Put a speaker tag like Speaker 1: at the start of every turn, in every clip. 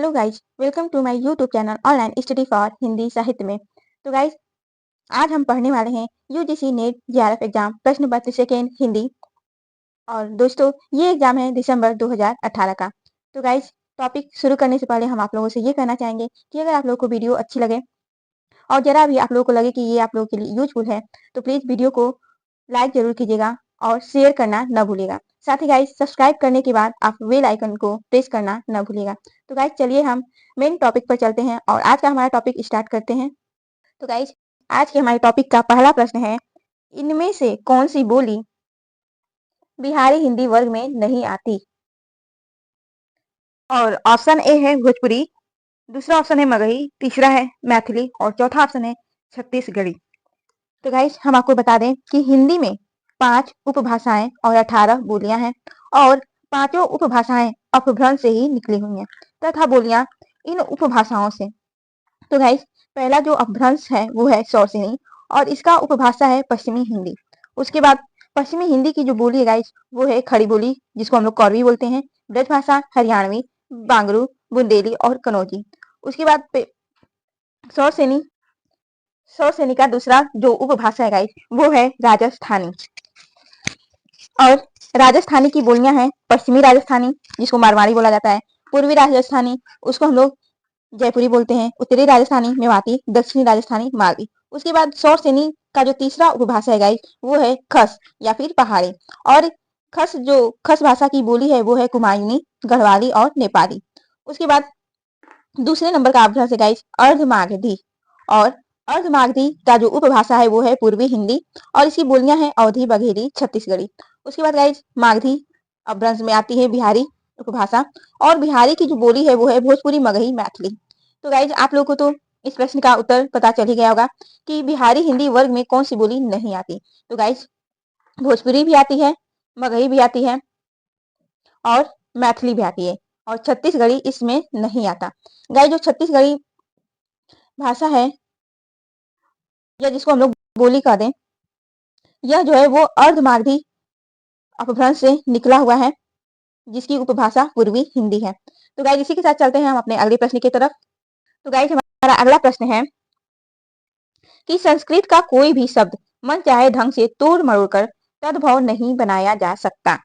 Speaker 1: Hello guys, welcome to my YouTube channel online study for Hindi साहित्य में। तो guys, आज हम पढ़ने वाले हैं यूजीसी नेट जेआरएफ एग्जाम प्रश्न पत्र सेकेंड हिंदी। और दोस्तों, ये एग्जाम है दिसंबर 2018 का। तो गाइज, टॉपिक शुरू करने से पहले हम आप लोगों से ये कहना चाहेंगे कि अगर आप लोगों को वीडियो अच्छी लगे और जरा भी आप लोगों को लगे कि ये आप लोगों के लिए यूजफुल है, तो प्लीज वीडियो को लाइक जरूर कीजिएगा और शेयर करना न भूलिएगा। साथ ही गाइस, सब्सक्राइब करने के बाद आप बेल आइकन को प्रेस करना न भूलिएगा। तो गाइस, चलिए हम मेन टॉपिक पर चलते हैं और आज का हमारा टॉपिक स्टार्ट करते हैं। तो गाइस, आज के हमारे टॉपिक का पहला प्रश्न है, इनमें से कौन सी बोली बिहारी हिंदी वर्ग में नहीं आती? और ऑप्शन ए है भोजपुरी, दूसरा ऑप्शन है मगही, तीसरा है मैथिली और चौथा ऑप्शन है छत्तीसगढ़ी। तो गाइस, हम आपको बता दें कि हिंदी में 5 उपभाषाएं और 18 बोलियां हैं और पांचों उपभाषाएं अपभ्रंश से ही निकली हुई हैं तथा बोलियां इन उपभाषाओं से। तो गाइस, पहला जो अपभ्रंश है वो है सौरसेनी और इसका उपभाषा है पश्चिमी हिंदी। उसके बाद पश्चिमी हिंदी की जो बोली है गाइस, वो है खड़ी बोली, जिसको हम लोग कौरवी बोलते हैं, ब्रजभाषा हरियाणवी, बांगरू, बुंदेली और कनौजी। उसके बाद सौरसेनी सौरसेनी का दूसरा जो उपभाषा है गाइस, वो है राजस्थानी। और राजस्थानी की बोलियां हैं पश्चिमी राजस्थानी, जिसको मारवाड़ी बोला जाता है, पूर्वी राजस्थानी, उसको हम लोग जयपुरी बोलते हैं, उत्तरी राजस्थानी मेवाती, दक्षिणी राजस्थानी मालवी। उसके बाद सौरसेनी का जो तीसरा उपभाषा है गाइस, वो है खस या फिर पहाड़ी। और खस भाषा की बोली है वो है कुमायूनी, गढ़वाली और नेपाली। उसके बाद दूसरे नंबर का अपभ्रंश है गाइस अर्धमागधी। और अर्धमागधी का जो उपभाषा है वो है पूर्वी हिंदी और इसकी बोलियां हैं अवधी, बघेली, छत्तीसगढ़ी। उसके बाद गाइस, मागधी अपभ्रंश में आती है बिहारी उपभाषा और बिहारी की जो बोली है वो है भोजपुरी, मगही, मैथिली। तो गाइस, आप लोगों को तो इस प्रश्न का उत्तर पता चल ही गया होगा कि बिहारी हिंदी वर्ग में कौन सी बोली नहीं आती। तो गाइस, भोजपुरी भी आती है, मगही भी आती है और मैथिली भी आती है और छत्तीसगढ़ी इसमें नहीं आता। गाइस, जो छत्तीसगढ़ी भाषा है या जिसको हम लोग बोली कह दें, यह जो है वो अर्धमागधी अपभ्रंश से निकला हुआ है, जिसकी उपभाषा पूर्वी हिंदी है। तो गाइस, इसी के साथ चलते हैं हम अपने अगले प्रश्न की तरफ। तो गाइस, हमारा अगला प्रश्न है कि संस्कृत का कोई भी शब्द मन चाहे ढंग से तोड़ मरोड़ कर तद्भव नहीं बनाया जा सकता।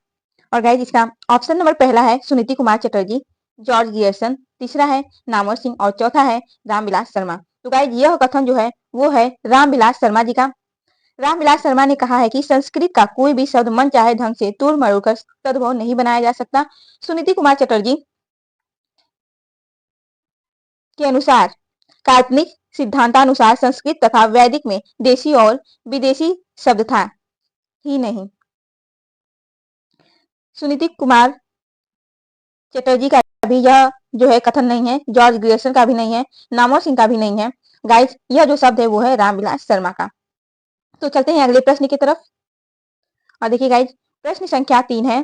Speaker 1: और गाइस, इसका ऑप्शन नंबर पहला है सुनीति कुमार चटर्जी, जॉर्ज गियर्सन, तीसरा है नामवर सिंह और चौथा है रामविलास शर्मा। तो गाइस, यह कथन जो है वो है रामविलास शर्मा जी का। रामविलास शर्मा ने कहा है कि संस्कृत का कोई भी शब्द मन चाहे ढंग से तोड़ मरोड़ कर तद्भव नहीं बनाया जा सकता। सुनीति कुमार चटर्जी के अनुसार काल्पनिक सिद्धांतानुसार संस्कृत तथा वैदिक में देशी और विदेशी शब्द था ही नहीं। सुनीति कुमार चटर्जी का भी यह जो है कथन नहीं है, जॉर्ज ग्रियर्सन का भी नहीं है, नामवर सिंह का भी नहीं है। गाइस, यह जो शब्द है वो है रामविलास शर्मा का। तो चलते हैं अगले प्रश्न की तरफ। और देखिए गाइस, प्रश्न संख्या 3 है,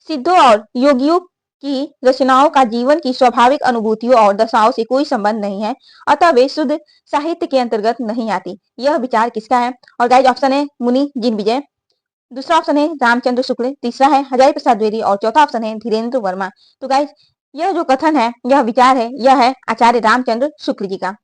Speaker 1: सिद्धों और योगियों की रचनाओं का जीवन की स्वाभाविक अनुभूतियों और दशाओं से कोई संबंध नहीं है, अतः वे शुद्ध साहित्य के अंतर्गत नहीं आती। यह विचार किसका है? और गाइस, ऑप्शन है मुनि जिनविजय, दूसरा ऑप्शन है रामचंद्र शुक्ल, तीसरा है हजारी प्रसाद द्विवेदी और चौथा ऑप्शन है धीरेन्द्र वर्मा। तो गाइस, यह जो कथन है, यह विचार है, यह है आचार्य रामचंद्र शुक्ल जी का।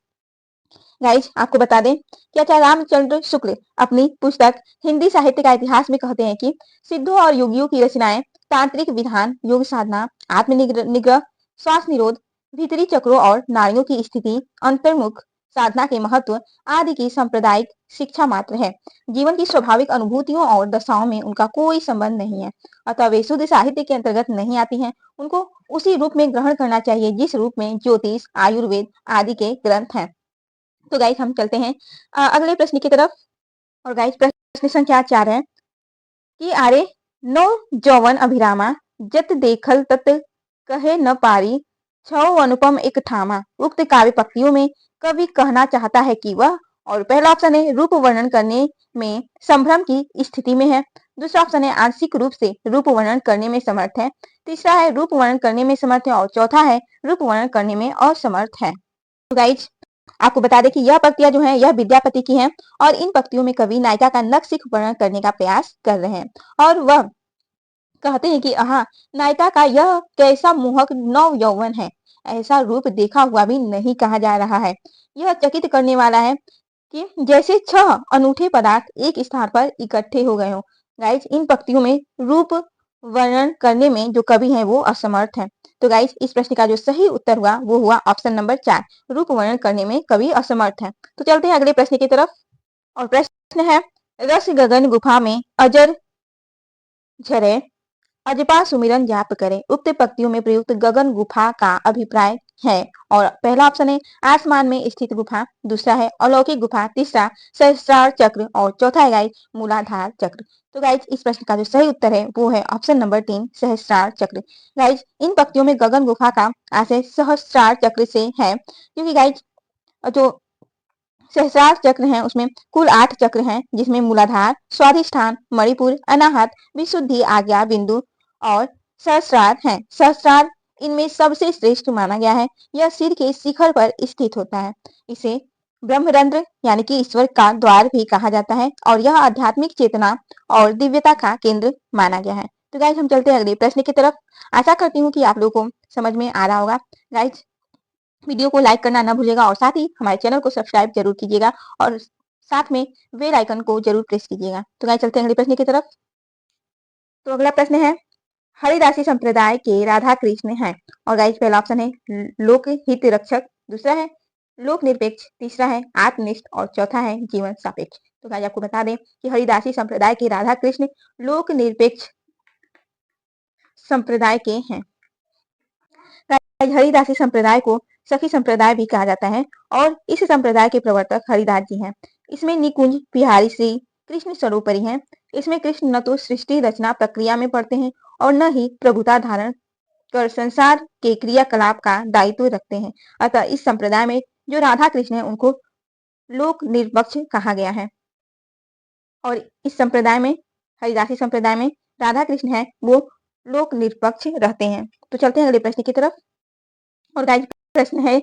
Speaker 1: गाइस, आपको बता दें कि आचार्य रामचंद्र शुक्ल अपनी पुस्तक हिंदी साहित्य का इतिहास में कहते हैं कि सिद्धों और योगियों की रचनाएं तांत्रिक विधान, योग साधना, आत्म निग्रह, श्वास निरोध, भीतरी चक्रों और नाड़ियों की स्थिति, अंतर्मुख साधना के महत्व आदि की सांप्रदायिक शिक्षा मात्र है। जीवन की स्वाभाविक अनुभूतियों और दशाओं में उनका कोई संबंध नहीं है, अतः वे शुद्ध साहित्य के अंतर्गत नहीं आती हैं। उनको उसी रूप में ग्रहण करना चाहिए जिस रूप में ज्योतिष, आयुर्वेद आदि के ग्रंथ हैं। तो गाइस, हम चलते हैं अगले प्रश्न की तरफ। और गाइस, प्रश्न संख्या 4 है कि आरे नो जौवन अभिरामा जत देखल तत कहे न पारी छौ अनुपम एक ठामा। उक्त काव्य पंक्तियों में कवि कहना चाहता है कि वह, और पहला ऑप्शन है रूप वर्णन करने में संभ्रम की स्थिति में है, दूसरा ऑप्शन है आंशिक रूप से रूप वर्णन करने में समर्थ है, तीसरा है रूप वर्णन करने में समर्थ है और चौथा है रूप वर्णन करने में असमर्थ है। तो गाइस, आपको बता दें कि यह पंक्तियां जो हैं यह विद्यापति की हैं और इन पंक्तियों में कवि नायिका का नखशिख वर्णन करने का प्रयास कर रहे हैं और वह कहते हैं कि आहा, नायिका का यह कैसा मोहक नव यौवन है, ऐसा रूप देखा हुआ भी नहीं कहा जा रहा है। यह चकित करने वाला है कि जैसे 6 अनूठे पदार्थ एक स्थान पर इकट्ठे हो गए हों। गाइस, इन पंक्तियों में रूप वर्णन करने में जो कवि हैं वो असमर्थ हैं। तो गाइस, इस प्रश्न का जो सही उत्तर हुआ वो हुआ ऑप्शन नंबर 4, रूप वर्णन करने में कवि असमर्थ है। तो चलते हैं अगले प्रश्न की तरफ। और प्रश्न है, रस गगन गुफा में अजर झरे अजपा सुमिरन जाप करे, उक्त पंक्तियों में प्रयुक्त गगन गुफा का अभिप्राय है। और पहला ऑप्शन है आसमान में स्थित गुफा, दूसरा है अलौकिक गुफा, तीसरा सहस्त्रार चक्र और चौथा है गाइस मूलाधार चक्र। तो गाइस, इस प्रश्न का जो सही उत्तर है वो है ऑप्शन नंबर 3, सहस्त्रार चक्र। गाइस, इन पंक्तियों में गगन गुफा का आशय सहस्त्रार चक्र से है, क्योंकि गाइस जो सहस्रार चक्र हैं उसमें कुल 8 चक्र हैं, जिसमें मूलाधार, स्वाधिष्ठान, मणिपुर, अनाहत, विशुद्धि, आज्ञा, बिंदु और सहस्रार हैं। सहस्रार इनमें सबसे श्रेष्ठ माना गया है। यह सिर के शिखर पर स्थित होता है। इसे ब्रह्मरंध्र यानी कि ईश्वर का द्वार भी कहा जाता है और यह आध्यात्मिक चेतना और दिव्यता का केंद्र माना गया है। तो गाइस, हम चलते हैं अगले प्रश्न की तरफ। आशा करती हूँ कि आप लोगों को समझ में आ रहा होगा। गाइस, वीडियो को लाइक करना ना भूलिएगा और साथ ही हमारे चैनल को सब्सक्राइब जरूर कीजिएगा और साथ में बेल आइकन को जरूर प्रेस कीजिएगा। तो गाइस, चलते हैं अगले प्रश्न की तरफ। तो अगला प्रश्न है, हरिदासी संप्रदाय के राधा कृष्ण हैं। और गाइस, पहला ऑप्शन है लोक हित रक्षक, दूसरा है लोक निरपेक्ष, तीसरा है आत्मनिष्ठ और चौथा है जीवन सापेक्ष। तो गाइस, आपको बता दें कि हरिदासी संप्रदाय के राधा कृष्ण लोक निरपेक्ष संप्रदाय के हैं। हरिदासी संप्रदाय को सखी संप्रदाय भी कहा जाता है और इस संप्रदाय के प्रवर्तक हरिदास जी हैं। इसमें निकुंज बिहारी श्री कृष्ण सर्वोपरि हैं। इसमें कृष्ण न तो सृष्टि रचना प्रक्रिया में पड़ते हैं और न ही प्रभुता धारण कर संसार के क्रियाकलाप का दायित्व रखते हैं। अतः इस संप्रदाय में जो राधा कृष्ण है उनको लोक निरपक्ष कहा गया है। और इस संप्रदाय में, हरिदासी संप्रदाय में राधा कृष्ण है वो लोक निरपक्ष रहते हैं। तो चलते हैं अगले प्रश्न की तरफ। और गाइस, प्रश्न है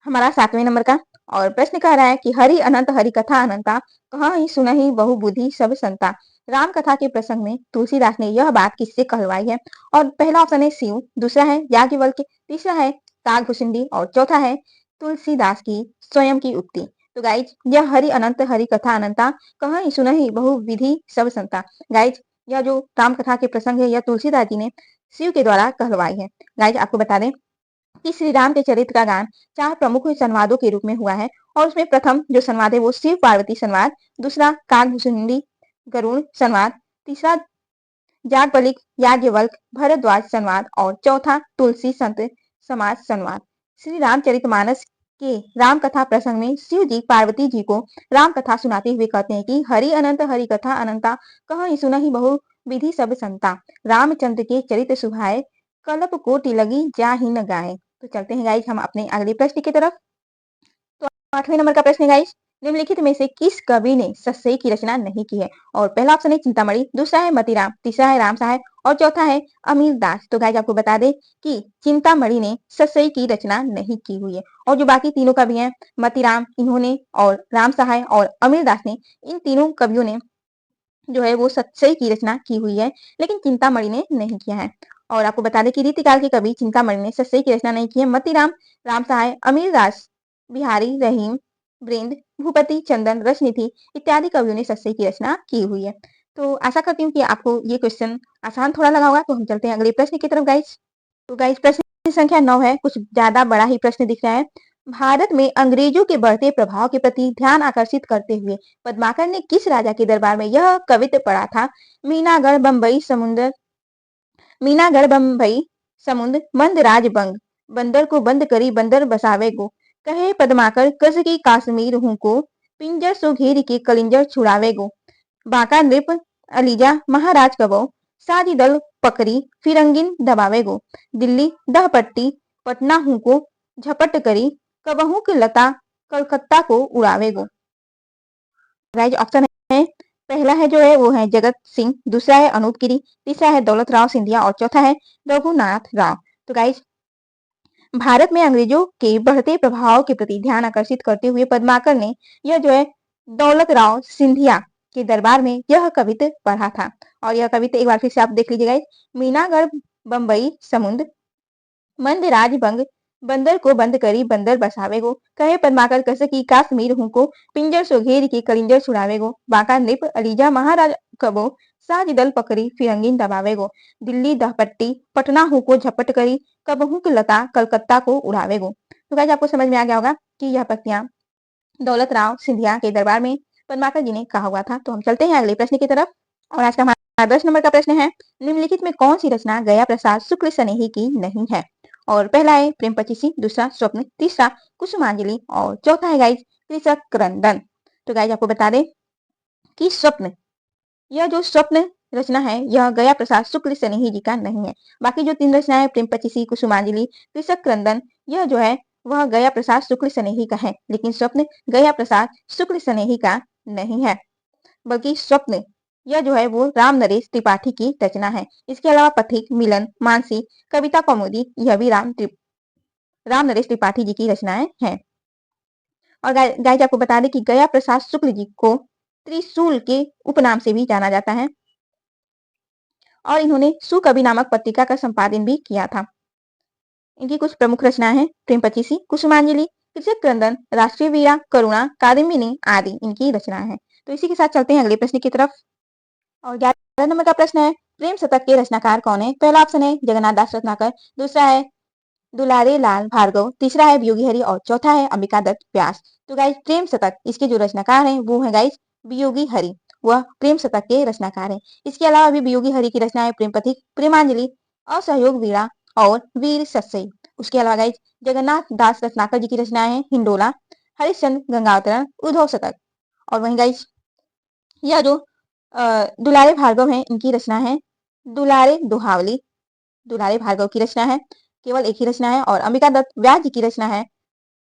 Speaker 1: हमारा 7वें नंबर का और प्रश्न कह रहा है कि हरि अनंत हरि कथा अनंता, कहाँ ही सुनहि बहु बुद्धि सब संता। राम कथा के प्रसंग में तुलसीदास ने यह बात किससे कहलवाई है। और पहला ऑप्शन है शिव, दूसरा है याज्ञवल्क्य, तीसरा है काकभूषुंडी और चौथा है तुलसीदास की स्वयं की उक्ति। तो गाइज, यह हरि अनंत हरि कथा अनंता, कहाँ ही सुनहि बहु विधि सब संता। गाइज, यह जो राम कथा के प्रसंग है यह तुलसीदास जी ने शिव के द्वारा कहलवाई है। गाइज, आपको बता दें कि श्री राम के चरित्र का गान 4 प्रमुख संवादों के रूप में हुआ है और उसमें प्रथम जो संवाद है वो शिव पार्वती संवाद, दूसरा काकभूषुंडी गरुड़ संवाद, तीसरा जागबलिक याज्ञवल्क भरद्वाज संवाद और चौथा तुलसी संत समाज संवाद। श्री रामचरितमानस के राम कथा प्रसंग में शिव जी पार्वती जी को राम कथा सुनाते हुए कहते हैं कि हरि अनंत हरि कथा अनंता, कहाँ सुनहि बहु विधि सब संता। रामचंद्र के चरित्र सुभाए, कल्प कोटि लगी जा ही न गाए। तो चलते हैं गाइस हम अपने अगले प्रश्न की तरफ। तो 8वें नंबर का प्रश्न है गाइस, निम्नलिखित में से किस कवि ने सस्सई की रचना नहीं की है। और पहला ऑप्शन है चिंतामणि, दूसरा है मतीराम, तीसरा है राम सहाय और चौथा है अमीर दास। तो गाइस, आपको बता दें कि चिंतामणि ने सस्सई की रचना नहीं की हुई है और जो बाकी तीनों कवि हैं मतीराम इन्होंने और राम सहाय और अमीर दास ने, इन तीनों कवियों ने जो है वो सस्सई की रचना की हुई है, लेकिन चिंतामणि ने नहीं किया है। और आपको बता दें कि रीतिकाल के कवि चिंतामणि ने सस्सई की रचना नहीं की है। मतीराम, राम सहाय, अमीर दास, बिहारी, रहीम, वृंद, भूपति, चंदन, रसनिधि इत्यादि कवियों ने सस्सई की रचना की हुई है। तो आशा करती हूँ कि आपको ये क्वेश्चन आसान थोड़ा लगा होगा। तो हम चलते हैं अगले प्रश्न की तरफ गाइस। तो गाइस, प्रश्न संख्या 9 है, कुछ ज्यादा बड़ा ही प्रश्न दिख रहा है। भारत में अंग्रेजों के बढ़ते प्रभाव के प्रति ध्यान आकर्षित करते हुए पद्माकर ने किस राजा के दरबार में यह कवित्व पढ़ा था। मीनागढ़ बम्बई समुद्र, मीनागढ़ बम्बई समुद्र मंदराज बंग, बंदर को बंद करी बंदर बसावे गो, कहे पद्माकर कस की काश्मीर हूँ को, पिंजर सो घेर के कलिंजर छुड़ावे गो, बांका नृप अलीजा महाराज कबो, साजी दल पकड़ी फिरंगिन दबावे गो, दिल्ली दह पट्टी पटना हूँ को झपट करी, कबहू की लता कलकत्ता को उड़ावे गो। राइट ऑप्शन है, पहला है जो है वो है जगत सिंह, दूसरा है अनूप गिरी, तीसरा है दौलत राव सिंधिया और चौथा है रघुनाथ राव। तो गाइज, भारत में अंग्रेजों के बढ़ते प्रभाव के प्रति ध्यान आकर्षित करते हुए पद्माकर ने यह जो है दौलत राव सिंधिया के दरबार में यह कवित्त पढ़ा था। और यह कवित्त एक बार फिर से आप देख लीजिएगा। मीनागढ़ बम्बई समुंद मंदराज भंग बंदर को बंद करी बंदर बसावेगो कहे पद्माकर कस की काश्मीर हूँ को पिंजर सो घेर के कलिंजर छुड़ावेगो बांका नृप अलीजा महाराज कबो साज दल पकड़ी फिरंगीन दबावेगो दिल्ली दहपट्टी पटना हूँ को झपट करी कबहू की लता कलकत्ता को उड़ावेगो। तो गाइस आपको समझ में आ गया होगा कि यह पंक्तियां दौलत राव सिंधिया के दरबार में पद्माकर जी ने कहा हुआ था। तो हम चलते हैं अगले प्रश्न की तरफ। और आज का हमारा 10 नंबर का प्रश्न है, निम्नलिखित में कौन सी रचना गया प्रसाद शुक्ल स्नेही की नहीं है। और पहला है प्रेम पचीसी, दूसरा स्वप्न, तीसरा कुसुमांजलि और चौथा है गाइस कृषक क्रंदन। तो गाइस आपको बता दें कि स्वप्न, यह जो स्वप्न रचना है यह गया प्रसाद शुक्ल स्नेही जी का नहीं है। बाकी जो 3 रचनाएं प्रेम पचीसी, कुसुमांजलि, कृषक क्रंदन, यह जो है वह गया प्रसाद शुक्ल स्नेही का है, लेकिन स्वप्न गया प्रसाद शुक्ल स्नेही का नहीं है, बल्कि स्वप्न यह जो है वो राम नरेश त्रिपाठी की रचना है। इसके अलावा पथिक, मिलन, मानसी, कविता कौमुदी यह भी राम नरेश त्रिपाठी जी की रचनाएं हैं। और गाइस आपको बता दें कि गया प्रसाद शुक्ल जी को त्रिशूल के उपनाम से भी जाना जाता है और इन्होंने सुकवि नामक पत्रिका का संपादन भी किया था। इनकी कुछ प्रमुख रचनाएं हैं प्रेम पचीसी, कुसुमांजलि, कृषक क्रंदन, राष्ट्रीय वीरा, करुणा, कादम्बिनी आदि इनकी रचनाएं हैं। तो इसी के साथ चलते हैं अगले प्रश्न की तरफ। और 11 नंबर का प्रश्न है, प्रेम शतक के रचनाकार कौन है। पहला ऑप्शन है जगन्नाथ दास रत्नाकर, दूसरा है दुलारे लाल भार्गव, तीसरा है वियोगी हरि और चौथा है अंबिका दत्त व्यास। तो गाइस प्रेम शतक इसके जो रचनाकार हैं वो है गाइस वियोगी हरि, वह प्रेम शतक के रचनाकार हैं। इसके अलावा भी वियोगी हरि की रचना है प्रेम पथिक, प्रेमांजलि, असहयोग वीणा और वीर सत्सई। उसके अलावा गाइस जगन्नाथ दास रत्नाकर जी की रचनाएं हैं हिंडोला, हरिश्चंद्र गंगावतरण, उद्धव शतक। और वहीं गाइस यह जो दुलारे भार्गव हैं इनकी रचना है दुलारे दोहावली, दुलारे भार्गव की रचना है, केवल एक ही रचना है। और अंबिका दत्त व्यास जी की रचना है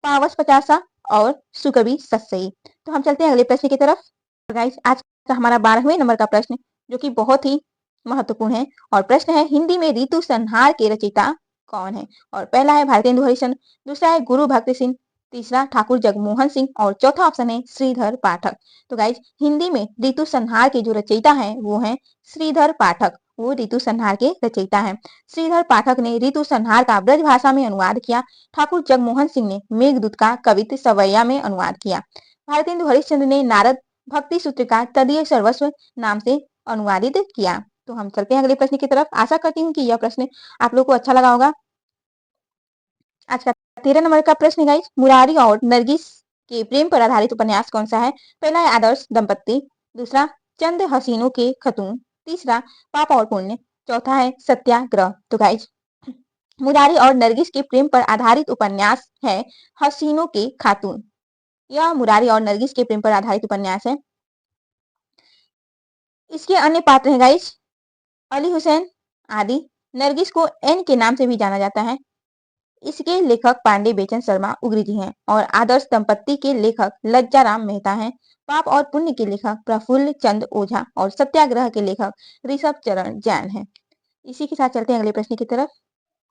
Speaker 1: पावस पचासा और सुकवि सत्सई। तो हम चलते हैं अगले प्रश्न की तरफ। गाइस आज का हमारा 12वें नंबर का प्रश्न जो कि बहुत ही महत्वपूर्ण है और प्रश्न है, हिंदी में ऋतु संहार के रचयिता कौन है। और पहला है भारतेंदु हरिश्चंद्र, दूसरा है गुरु भक्त सिंह, तीसरा ठाकुर जगमोहन सिंह और चौथा ऑप्शन है श्रीधर पाठक। तो गाइज हिंदी में ऋतु संहार के जो रचयिता हैं वो हैं श्रीधर पाठक, वो ऋतु संहार के रचयिता हैं। श्रीधर पाठक ने ऋतु संहार का ब्रज भाषा में अनुवाद किया। ठाकुर जगमोहन सिंह ने मेघदूत का कवित्त सवैया में अनुवाद किया। भारतेंदु हरिश्चंद्र ने नारद भक्ति सूत्र का तदीय सर्वस्व नाम से अनुवादित किया। तो हम चलते हैं अगले प्रश्न की तरफ। आशा करती हूँ कि यह प्रश्न आप लोग को अच्छा लगा होगा। आज का 13 नंबर का प्रश्न गाइस, मुरारी और नरगिस के प्रेम पर आधारित उपन्यास कौन सा है। पहला है आदर्श दंपत्ति, दूसरा चंद हसीनों के खतून, तीसरा पाप और पुण्य, चौथा है सत्याग्रह। तो गाइस मुरारी और नरगिस के प्रेम पर आधारित उपन्यास है हसीनों के खातून। यह मुरारी और नरगिस के प्रेम पर आधारित उपन्यास है। इसके अन्य पात्र हैं गाइस अली हुसैन आदि। नरगिस को एन के नाम से भी जाना जाता है। इसके लेखक पांडे बेचन शर्मा उग्री जी हैं और आदर्श दंपत्ति के लेखक लज्जाराम मेहता हैं। पाप और पुण्य के लेखक प्रफुल्ल चंद ओझा और सत्याग्रह के लेखक ऋषभ चरण जैन हैं। इसी के साथ चलते हैं अगले प्रश्न की तरफ।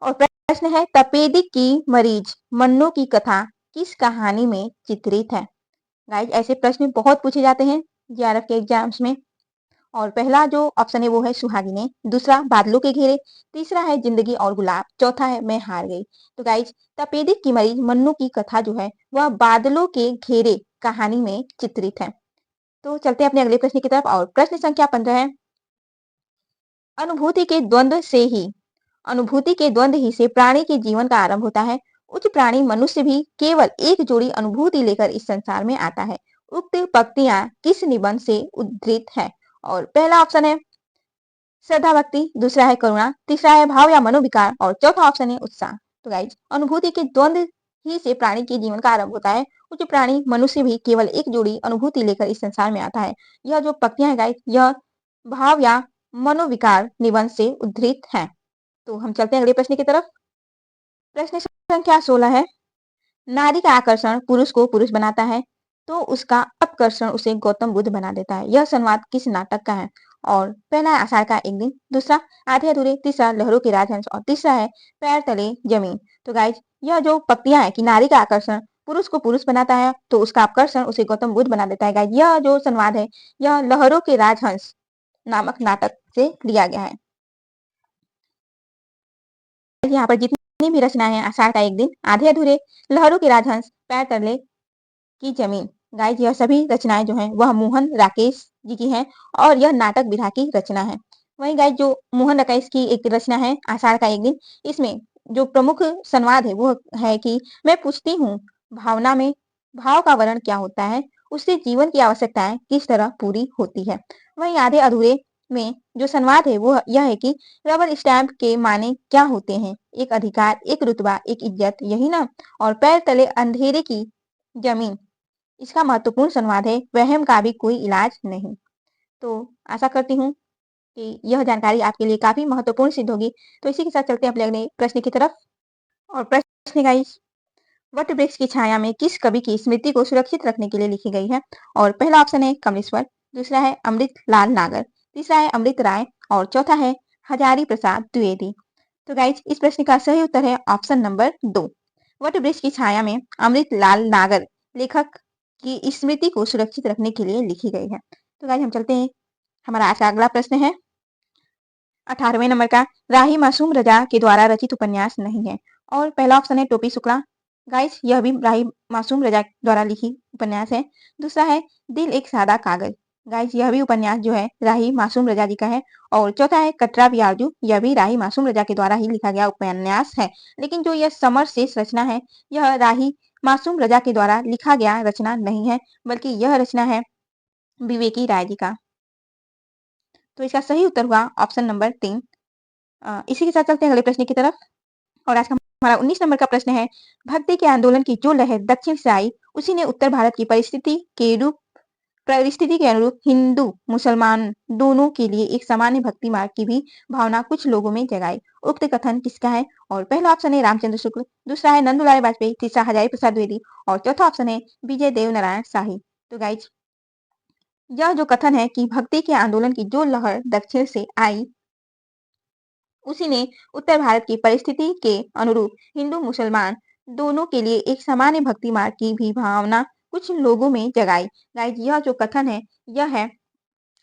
Speaker 1: और प्रश्न है, तपेदिक की मरीज मन्नो की कथा किस कहानी में चित्रित है। गाइस ऐसे प्रश्न बहुत पूछे जाते हैं जेआरएफ के एग्जाम्स में। और पहला जो ऑप्शन है वो है सुहागिने, दूसरा बादलों के घेरे, तीसरा है जिंदगी और गुलाब, चौथा है मैं हार गई। तो गाइज तपेदिक की मरीज मन्नू की कथा जो है वह बादलों के घेरे कहानी में चित्रित है। तो चलते हैं अपने अगले प्रश्न की तरफ। और प्रश्न संख्या 15 है, अनुभूति के द्वंद्व ही से प्राणी के जीवन का आरंभ होता है। उच्च प्राणी मनुष्य भी केवल एक जोड़ी अनुभूति लेकर इस संसार में आता है। उक्त पंक्तियां किस निबंध से उद्धृत है। और पहला ऑप्शन है श्रद्धा भक्ति, दूसरा है करुणा, तीसरा है भाव या मनोविकार और चौथा ऑप्शन है उत्साह। तो गाइज अनुभूति के द्वंद्व ही से प्राणी के जीवन का आरंभ होता है। उच्च प्राणी मनुष्य भी केवल एक जोड़ी अनुभूति लेकर इस संसार में आता है। यह जो पंक्तियां है गाइज यह भाव या मनोविकार निबंध से उद्धृत है। तो हम चलते हैं अगले प्रश्न की तरफ। प्रश्न संख्या 16 है, नारी का आकर्षण पुरुष को पुरुष बनाता है तो उसका अपकर्षण उसे गौतम बुद्ध बना देता है। यह संवाद किस नाटक का है। और पहला है आषाढ़ का एक दिन, दूसरा आधे अधूरे, तीसरा लहरों के राजहंस और तीसरा है पैर तले जमीन। तो गाइज यह जो पंक्तियां है कि नारी का आकर्षण पुरुष को पुरुष बनाता है तो उसका आकर्षण उसे गौतम बुद्ध बना देता है। गाइस यह जो संवाद है यह लहरों के राजहंस नामक नाटक से लिया गया है। यहाँ पर जितनी भी रचनाएं हैं, आषाढ़ का एक दिन, आधे अधूरे, लहरों के राजहंस, पैर तले की जमीन, गाइस यह सभी रचनाएं जो हैं वह मोहन राकेश जी की हैं और यह नाटक विधा की रचना है। वहीं गाइस जो मोहन राकेश की एक रचना है आषाढ़ का एक दिन, इसमें जो प्रमुख संवाद है वो है कि मैं पूछती हूँ भावना में भाव का वर्ण क्या होता है, उससे जीवन की आवश्यकताएं किस तरह पूरी होती है। वहीं आधे अधूरे में जो संवाद है वो यह है कि रबर स्टैंप के माने क्या होते हैं, एक अधिकार, एक रुतबा, एक इज्जत, यही ना, और पैर तले अंधेरे की जमीन, इसका महत्वपूर्ण संवाद है वहम का भी कोई इलाज नहीं। तो आशा करती हूँ कि यह जानकारी आपके लिए काफी महत्वपूर्ण सिद्ध होगी। तो इसी के साथ चलते हैं अपने अगले प्रश्न की तरफ। और प्रश्न गाइस, वट वृक्ष की छाया में किस कवि की स्मृति को सुरक्षित रखने के लिए लिखी गई है? और पहला ऑप्शन है कमलेश्वर, दूसरा है अमृत लाल नागर, तीसरा है अमृत राय और चौथा है हजारी प्रसाद द्विवेदी। तो गाइस इस प्रश्न का सही उत्तर है ऑप्शन नंबर 2। वट वृक्ष की छाया में अमृत लाल नागर लेखक की स्मृति को सुरक्षित रखने के लिए लिखी गई है। तो गाइस हम चलते हैं, हमारा आज का अगला प्रश्न है 18वें नंबर का, राही मासूम रजा के द्वारा रचित उपन्यास नहीं है। और पहला ऑप्शन है टोपी शुक्ला, गाइस यह भी राही मासूम रजा द्वारा लिखी उपन्यास है। दूसरा है दिल एक सादा कागज, गाइस यह भी उपन्यास जो है राही मासूम रजा जी का है। और चौथा है कटरा बियारजू, यह भी राही मासूम रजा के द्वारा ही लिखा गया उपन्यास है। लेकिन जो यह समर शेष रचना है यह राही मासूम रजा के द्वारा लिखा गया रचना नहीं है, बल्कि यह रचना है विवेकी राय जी का। तो इसका सही उत्तर हुआ ऑप्शन नंबर 3। इसी के साथ चलते हैं अगले प्रश्न की तरफ। और आज का हमारा 19 नंबर का प्रश्न है, भक्ति के आंदोलन की जो लहर दक्षिण से आई उसी ने उत्तर भारत की परिस्थिति के अनुरूप हिंदू मुसलमान दोनों के लिए एक सामान्य भक्ति मार्ग की भी भावना कुछ लोगों में जगाई। उक्त कथन किसका है? और पहला ऑप्शन है रामचंद्र शुक्ल, दूसरा है नंदुलाल वाजपेयी, तीसरा हजारी प्रसाद द्विवेदी और चौथा ऑप्शन है विजय देव नारायण शाही। तो गाइज यह जो कथन है कि भक्ति के आंदोलन की जो लहर दक्षिण से आई उसी ने उत्तर भारत की परिस्थिति के अनुरूप हिंदू मुसलमान दोनों के लिए एक सामान्य भक्ति मार्ग की भी भावना कुछ लोगों में जगाई। गाइज यह जो कथन है यह है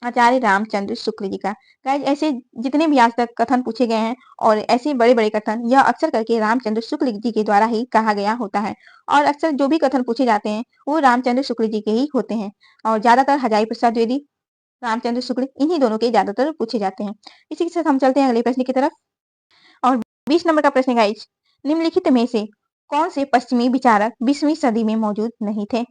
Speaker 1: आचार्य रामचंद्र शुक्ल जी का। गाइज ऐसे जितने भी आज तक कथन पूछे गए हैं और ऐसे बड़े बड़े कथन यह अक्सर करके रामचंद्र शुक्ल जी के द्वारा ही कहा गया होता है। और अक्सर जो भी कथन पूछे जाते हैं वो रामचंद्र शुक्ल जी के ही होते हैं। और ज्यादातर हजारी प्रसाद द्विवेदी, रामचंद्र शुक्ल, इन्हीं दोनों के ज्यादातर पूछे जाते हैं। इसी के साथ हम चलते हैं अगले प्रश्न की तरफ। और 20 नंबर का प्रश्न गाइज, निम्नलिखित में से कौन से पश्चिमी विचारक 20वीं सदी में मौजूद नहीं थे?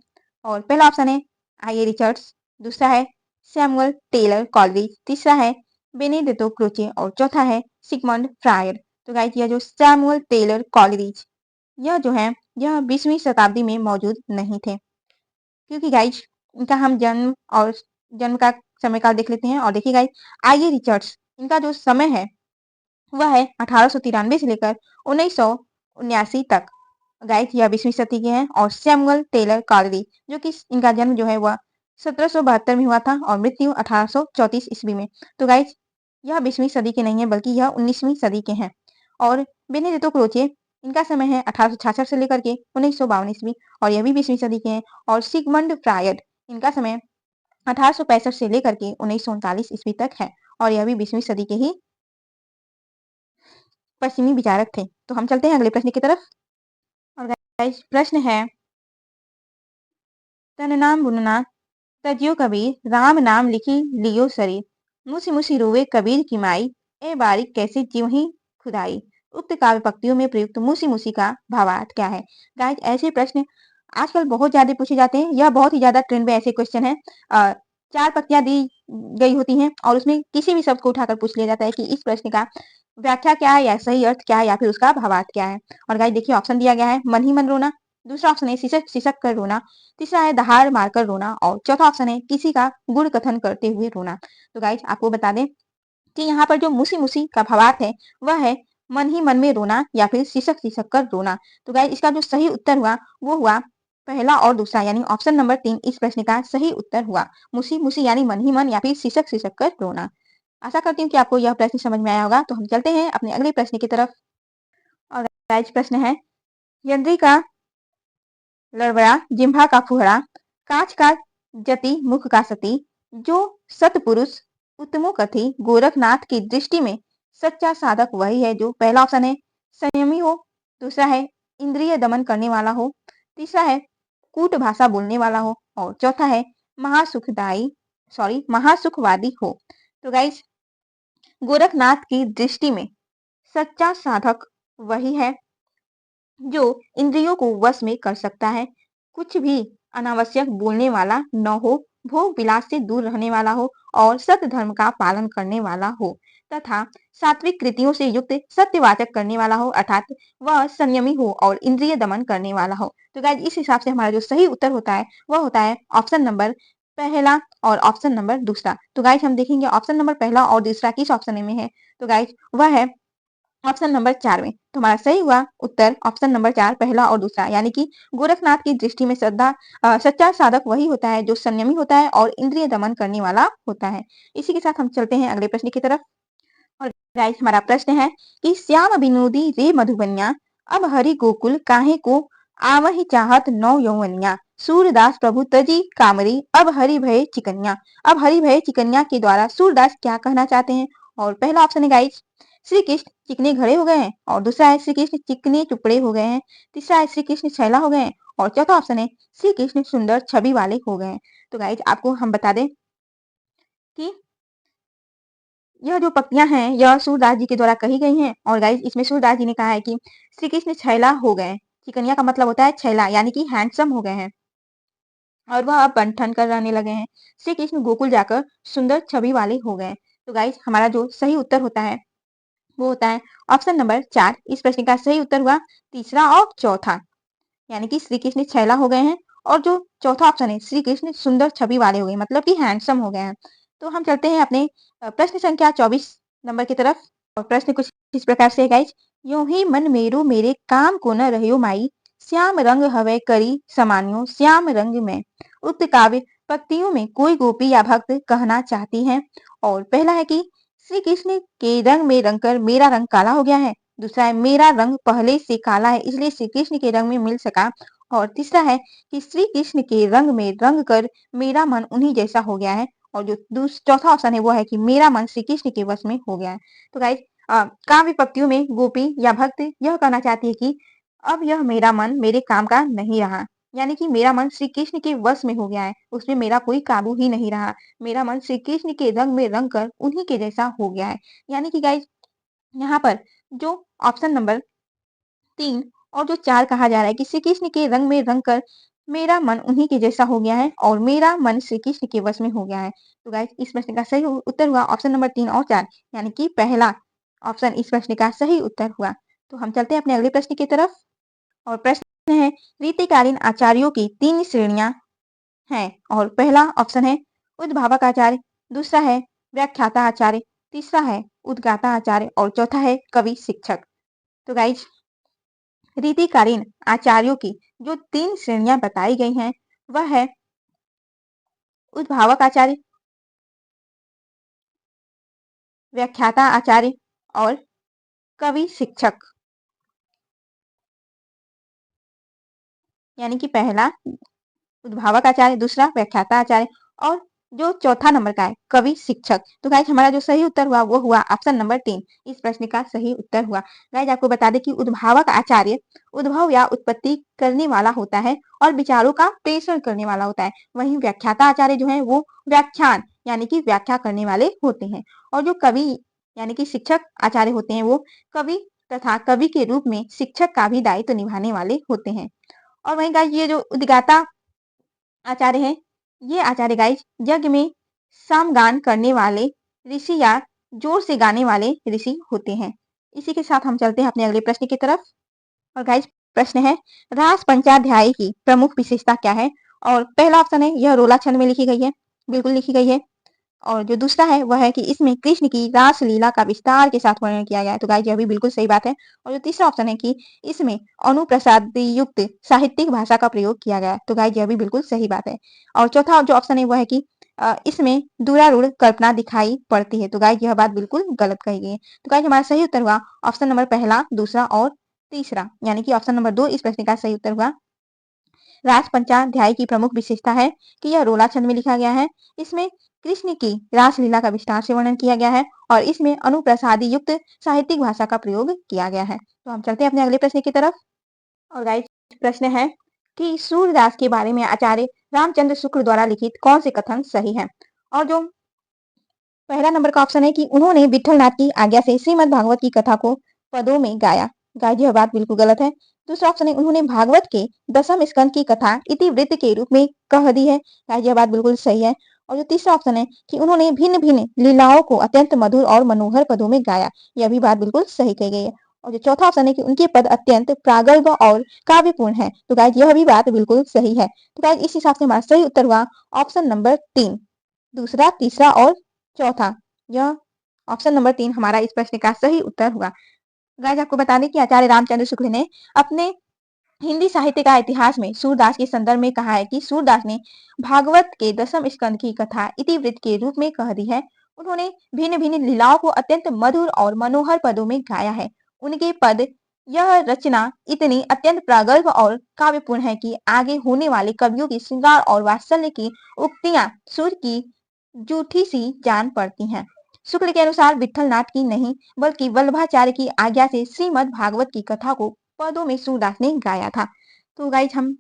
Speaker 1: और पहला ऑप्शन है आई रिचर्ड्स, दूसरा है सैमुअल टेलर कॉलरिज, तीसरा है बेनेडिक्टो क्रोचे और चौथा है सिगमंड फ्रायड। तो गाइज यह जो सैमुअल टेलर कॉलरिज यह जो है यह 20वीं शताब्दी में मौजूद नहीं थे, क्योंकि गाइज इनका हम जन्म का समय काल देख लेते हैं। और देखिए गाइज आई रिचर्ड्स इनका जो समय है वह है 1893 से लेकर 1979 तक। गाइस यह 20वीं सदी के हैं। और सैमुअल टेलर कॉलरी जो कि इनका जन्म जो है वह 1772 में हुआ था और मृत्यु 1834 ईस्वी में। तो गाइस यह 20वीं सदी के नहीं है बल्कि यह 19वीं सदी के हैं। और बेनेडिक्टो क्रोचे इनका समय है 1866 से लेकर के 1952 ईस्वी और यह भी 20वीं सदी के हैं। और सिगमंड फ्रायड इनका समय 1865 से लेकर के 1939 ईस्वी तक है और यह भी 20वीं सदी के ही पश्चिमी विचारक थे। तो हम चलते हैं अगले प्रश्न की तरफ। और गाइस प्रश्न है, तन नाम बुनना तजियो कबीर राम नाम लिखी लियो शरीर, मुसी मुसी रोवे कबीर की माई, ए बारिक कैसे जीव ही खुदाई। उक्त काव्य पंक्तियों में प्रयुक्त मुसी मुसी का भावार्थ क्या है? गाइस ऐसे प्रश्न आजकल बहुत ज्यादा पूछे जाते हैं। यह बहुत ही ज्यादा ट्रेंड में ऐसे क्वेश्चन है। 4 पंक्तियां दी गई होती हैं और उसमें किसी भी शब्द को उठाकर पूछ लिया जाता है कि इस प्रश्न का व्याख्या क्या है या सही अर्थ क्या है या फिर उसका भावार्थ क्या है। और गाइस देखिए ऑप्शन दिया गया है मन ही मन रोना, दूसरा ऑप्शन है सिसक सिसक कर रोना, तीसरा है दहाड़ मारकर रोना और चौथा ऑप्शन है किसी का गुण कथन करते हुए रोना। तो गाइस आपको बता दें कि यहाँ पर जो मुसी मुसी का भावार्थ है वह है मन ही मन में रोना या फिर सिसक सिसक कर रोना। तो गाइस इसका जो सही उत्तर हुआ वो हुआ पहला और दूसरा, यानी ऑप्शन नंबर 3 इस प्रश्न का सही उत्तर हुआ। मुसी मुसी यानी मन ही मन या फिर सिसक सिसक कर रोना। आशा करती हूँ कि आपको यह प्रश्न समझ में आया होगा। तो हम चलते हैं अपने अगले प्रश्न की तरफ। और गाइस प्रश्न है, यंत्रिका लड़बड़ा जिम्भा का फुहरा, कांच का जति मुख का सती, जो सतपुरुष उत्तमो कथी, गोरखनाथ की दृष्टि में सच्चा साधक वही है जो, पहला ऑप्शन है संयमी हो, दूसरा है इंद्रिय दमन करने वाला हो, तीसरा है कूट भाषा बोलने वाला हो और चौथा है महासुखवादी हो। तो गाइस, गोरखनाथ की दृष्टि में सच्चा साधक वही है जो इंद्रियों को वश में कर सकता है, कुछ भी अनावश्यक बोलने वाला न हो, भोग विलास से दूर रहने वाला हो और सत्य धर्म का पालन करने वाला हो तथा सात्विक कृतियों से युक्त सत्यवाचक करने वाला हो, अर्थात वह संयमी हो और इंद्रिय दमन करने वाला हो। तो गाइस, इस हिसाब से हमारा जो सही उत्तर होता है वह होता है ऑप्शन नंबर पहला और ऑप्शन नंबर दूसरा। तो गाइस, हम देखेंगे ऑप्शन नंबर पहला और दूसरा किस ऑप्शन में है। तो गाइस, वह है ऑप्शन नंबर 4 में। तो हमारा सही हुआ उत्तर ऑप्शन नंबर 4 पहला और दूसरा, यानी कि गोरखनाथ की दृष्टि में सच्चा साधक वही होता है जो संयमी होता है और इंद्रिय दमन करने वाला होता है। इसी के साथ हम चलते हैं अगले प्रश्न की तरफ। और गाइस, हमारा प्रश्न है कि श्याम विनोदी रे मधुबनिया, अब हरि गोकुल काहे को आवहि चाहत नौ यौवनिया, सूरदास प्रभु तजी कामरी, अब हरि भय चिकनिया। अब हरि भय चिकनिया के द्वारा सूरदास क्या कहना चाहते हैं। और पहला ऑप्शन है गाइस श्री कृष्ण चिकने घड़े हो गए हैं, और दूसरा है श्री कृष्ण चिकने टुकड़े हो गए हैं, तीसरा है श्री कृष्ण छैला हो गए हैं और चौथा ऑप्शन है श्री कृष्ण सुंदर छवि वाले हो गए हैं। तो गाइस, आपको हम बता दें कि यह जो पंक्तियां हैं यह सूरदास जी के द्वारा कही गई हैं। और गाइस, इसमें सूरदास जी ने कहा है कि श्री कृष्ण छैला हो गए। चिकनिया का मतलब होता है छैला, यानी कि हैंडसम हो गए हैं और वह अब बन कर रहने लगे हैं। श्री कृष्ण गोकुल जाकर सुंदर छवि वाले हो गए। तो गाइस, हमारा जो सही उत्तर होता है वो होता है ऑप्शन नंबर 4। इस प्रश्न का सही उत्तर हुआ तीसरा और चौथा, यानी कि श्री कृष्ण छैला हो गए हैं और जो चौथा ऑप्शन है श्री कृष्ण सुंदर छवि वाले हो गए, मतलब कि हैंडसम हो गए हैं। तो हम चलते हैं अपने प्रश्न संख्या 24 नंबर की तरफ। और प्रश्न कुछ इस प्रकार से है गाइस, यूं ही मन मेरो मेरे काम को न रहियो माई, श्याम रंग हवे करी समान्यो श्याम रंग में। उक्त काव्य पंक्तियों में कोई गोपी या भक्त कहना चाहती है। और पहला है कि श्री कृष्ण के रंग में रंगकर मेरा रंग काला हो गया है, दूसरा है मेरा रंग पहले से काला है इसलिए श्री कृष्ण के रंग में मिल सका, और तीसरा है कि श्री कृष्ण के रंग में रंग कर मेरा मन उन्हीं जैसा हो गया है, और जो चौथा ऑप्शन है वो है कि मेरा मन श्री कृष्ण के वश में हो गया है। तो गाइस, काव्य पंक्तियों में गोपी या भक्त यह कहना चाहती है कि अब यह मेरा मन मेरे काम का नहीं रहा, यानी कि मेरा मन श्री कृष्ण के वश में हो गया है, उसमें मेरा कोई काबू ही नहीं रहा, मेरा मन श्री कृष्ण के रंग में रंग कर उन्हीं के जैसा हो गया है। यानी कि गाइस, यहाँ पर जो ऑप्शन नंबर 3 और जो 4 कहा जा रहा है कि श्री कृष्ण के रंग में रंग कर मेरा मन उन्हीं के जैसा हो गया है और मेरा मन श्री कृष्ण के वश में हो गया है। तो गाइस, इस प्रश्न का सही उत्तर हुआ ऑप्शन नंबर 3 और 4, यानी कि पहला ऑप्शन इस प्रश्न का सही उत्तर हुआ। तो हम चलते हैं अपने अगले प्रश्न की तरफ। और प्रश्न है, रीतिकालीन आचार्यों की 3 श्रेणियां हैं। और पहला ऑप्शन है उद्भावक आचार्य, दूसरा है व्याख्याता आचार्य, तीसरा है उद्गाता आचार्य और चौथा है कवि शिक्षक। तो गाइस, रीतिकालीन आचार्यों की जो 3 श्रेणियां बताई गई हैं वह है उद्भावक आचार्य, व्याख्याता आचार्य और कवि शिक्षक। यानी कि पहला उद्भावक आचार्य, दूसरा व्याख्याता आचार्य और जो चौथा नंबर का है कवि शिक्षक। तो गाइस, हमारा जो सही उत्तर हुआ वो हुआ ऑप्शन नंबर 3, इस प्रश्न का सही उत्तर हुआ। गाइस, आपको बता दें कि उद्भावक आचार्य उद्भव या उत्पत्ति करने वाला होता है और विचारों का प्रेषण करने वाला होता है। वहीं व्याख्याता आचार्य जो है वो व्याख्यान यानी कि व्याख्या करने वाले होते हैं। और जो कवि यानी कि शिक्षक आचार्य होते हैं वो कवि तथा कवि के रूप में शिक्षक का भी दायित्व निभाने वाले होते हैं। और वहीं गाइस, ये जो उद्गाता आचार्य हैं, ये आचार्य गाइस यज्ञ में सामगान करने वाले ऋषि या जोर से गाने वाले ऋषि होते हैं। इसी के साथ हम चलते हैं अपने अगले प्रश्न की तरफ। और गाइस, प्रश्न है, रास पंचाध्याय की प्रमुख विशेषता क्या है। और पहला ऑप्शन है यह रोला छंद में लिखी गई है, बिल्कुल लिखी गई है। और जो दूसरा है वह है कि इसमें कृष्ण की रास लीला का विस्तार के साथ वर्णन किया गया है। तो गाइस, यह भी बिल्कुल सही बात है। और जो तीसरा ऑप्शन है कि इसमें अनुप्रसाद युक्त साहित्यिक भाषा का प्रयोग किया गया है। तो गाइस, यह भी बिल्कुल सही बात है। और चौथा जो ऑप्शन है वह है कि इसमें दूरारूढ़ कल्पना दिखाई पड़ती है। तो गाइस, यह बात बिल्कुल गलत कही गई है। तो गाइस, हमारा सही उत्तर हुआ ऑप्शन नंबर पहला, दूसरा और तीसरा, यानी कि ऑप्शन नंबर 2 इस प्रश्न का सही उत्तर हुआ। रास पंचाध्याय की प्रमुख विशेषता है कि यह रोला छंद में लिखा गया है। इसमें कृष्ण की रासलीला का विस्तार से वर्णन किया गया है और इसमें अनुप्रसादी युक्त साहित्यिक भाषा का प्रयोग किया गया है। तो हम चलते हैं अपने अगले प्रश्न की तरफ। और गाइस प्रश्न है कि सूरदास के बारे में आचार्य रामचंद्र शुक्ल द्वारा लिखित कौन से कथन सही है। और जो पहला नंबर का ऑप्शन है कि उन्होंने विठलनाथ की आज्ञा से श्रीमद् भागवत की कथा को पदों में गाया। गाइस यह बात बिल्कुल गलत है। दूसरा ऑप्शन है उन्होंने भागवत के दसम स्कंद की कथा इतिवृत्त के रूप में कह दी है। गाइस यह बात बिल्कुल सही है। और जो तीसरा ऑप्शन है कि उन्होंने भिन्न भिन्न लीलाओं को अत्यंत मधुर और मनोहर पदों में गाया, यह भी बात बिल्कुल सही कही गई है। और जो चौथा ऑप्शन है कि उनके पद अत्यंत प्रागल्भ और काव्यपूर्ण है, तो गाइस यह भी बात बिल्कुल सही है। तो गाइस इस हिसाब से हमारा सही उत्तर हुआ ऑप्शन नंबर 3, दूसरा, तीसरा और चौथा। यह ऑप्शन नंबर 3 हमारा इस प्रश्न का सही उत्तर हुआ। गाइस आपको बता दें कि आचार्य रामचंद्र शुक्ल ने अपने हिंदी साहित्य का इतिहास में सूरदास के संदर्भ में कहा है कि सूरदास ने भागवत के दसम स्कंद की कथा इतिवृत्त के रूप में कह दी है। उन्होंने भिन्न भिन्न लीलाओं को अत्यंत मधुर और मनोहर पदों में गाया है। उनके पद, यह रचना इतनी अत्यंत प्रागल्भ और काव्यपूर्ण है कि आगे होने वाले कवियों की श्रृंगार और वात्सल्य की उक्तियां सुर की जूठी सी जान पड़ती हैं। शुक्ल के अनुसार विठलनाथ की नहीं बल्कि वल्लभाचार्य की आज्ञा से श्रीमद् भागवत की कथा को पदों में सूरदास ने गाया था। तो गाइज हम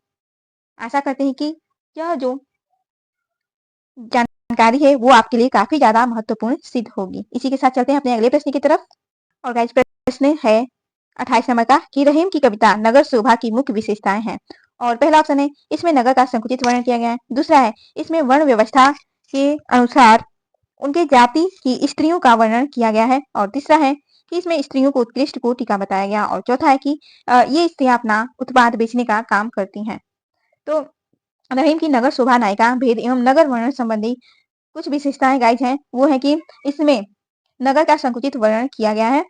Speaker 1: आशा करते हैं कि यह जो जानकारी है वो आपके लिए काफी ज्यादा महत्वपूर्ण सिद्ध होगी। इसी के साथ चलते हैं अपने अगले प्रश्न की तरफ। और गाइज प्रश्न है 28 नंबर का कि रहीम की कविता नगर शोभा की मुख्य विशेषताएं हैं। और पहला ऑप्शन है इसमें नगर का संकुचित वर्णन किया गया है। दूसरा है इसमें वर्ण व्यवस्था के अनुसार उनके जाति की स्त्रियों का वर्णन किया गया है। और तीसरा है कि इसमें स्त्रियों को उत्कृष्ट कोटि का बताया गया। और चौथा है कि ये स्त्रियां अपना उत्पाद बेचने का काम करती हैं। तो रहीम की नगर शोभा नायिका भेद एवं नगर वर्णन संबंधी कुछ विशेषताएं गाइज हैं, वो है कि इसमें नगर का संकुचित वर्णन किया गया है।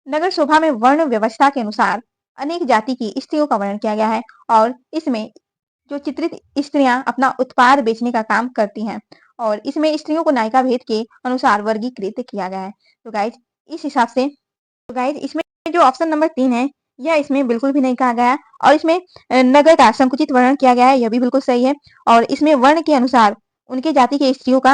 Speaker 1: नगर शोभा में वर्ण व्यवस्था के अनुसार अनेक जाति की स्त्रियों का वर्णन किया गया है। और इसमें जो चित्रित स्त्रियां अपना उत्पाद बेचने का काम करती हैं। और इसमें स्त्रियों को नायिका भेद के अनुसार वर्गीकृत किया गया है। तो गाइज इस हिसाब से तो गाइज इसमें जो ऑप्शन नंबर 3 है यह इसमें बिल्कुल भी नहीं कहा गया है। और इसमें नगर का संकुचित वर्णन किया गया है, यह भी बिल्कुल सही है। और इसमें वर्ण के अनुसार उनके जाति के स्त्रियों का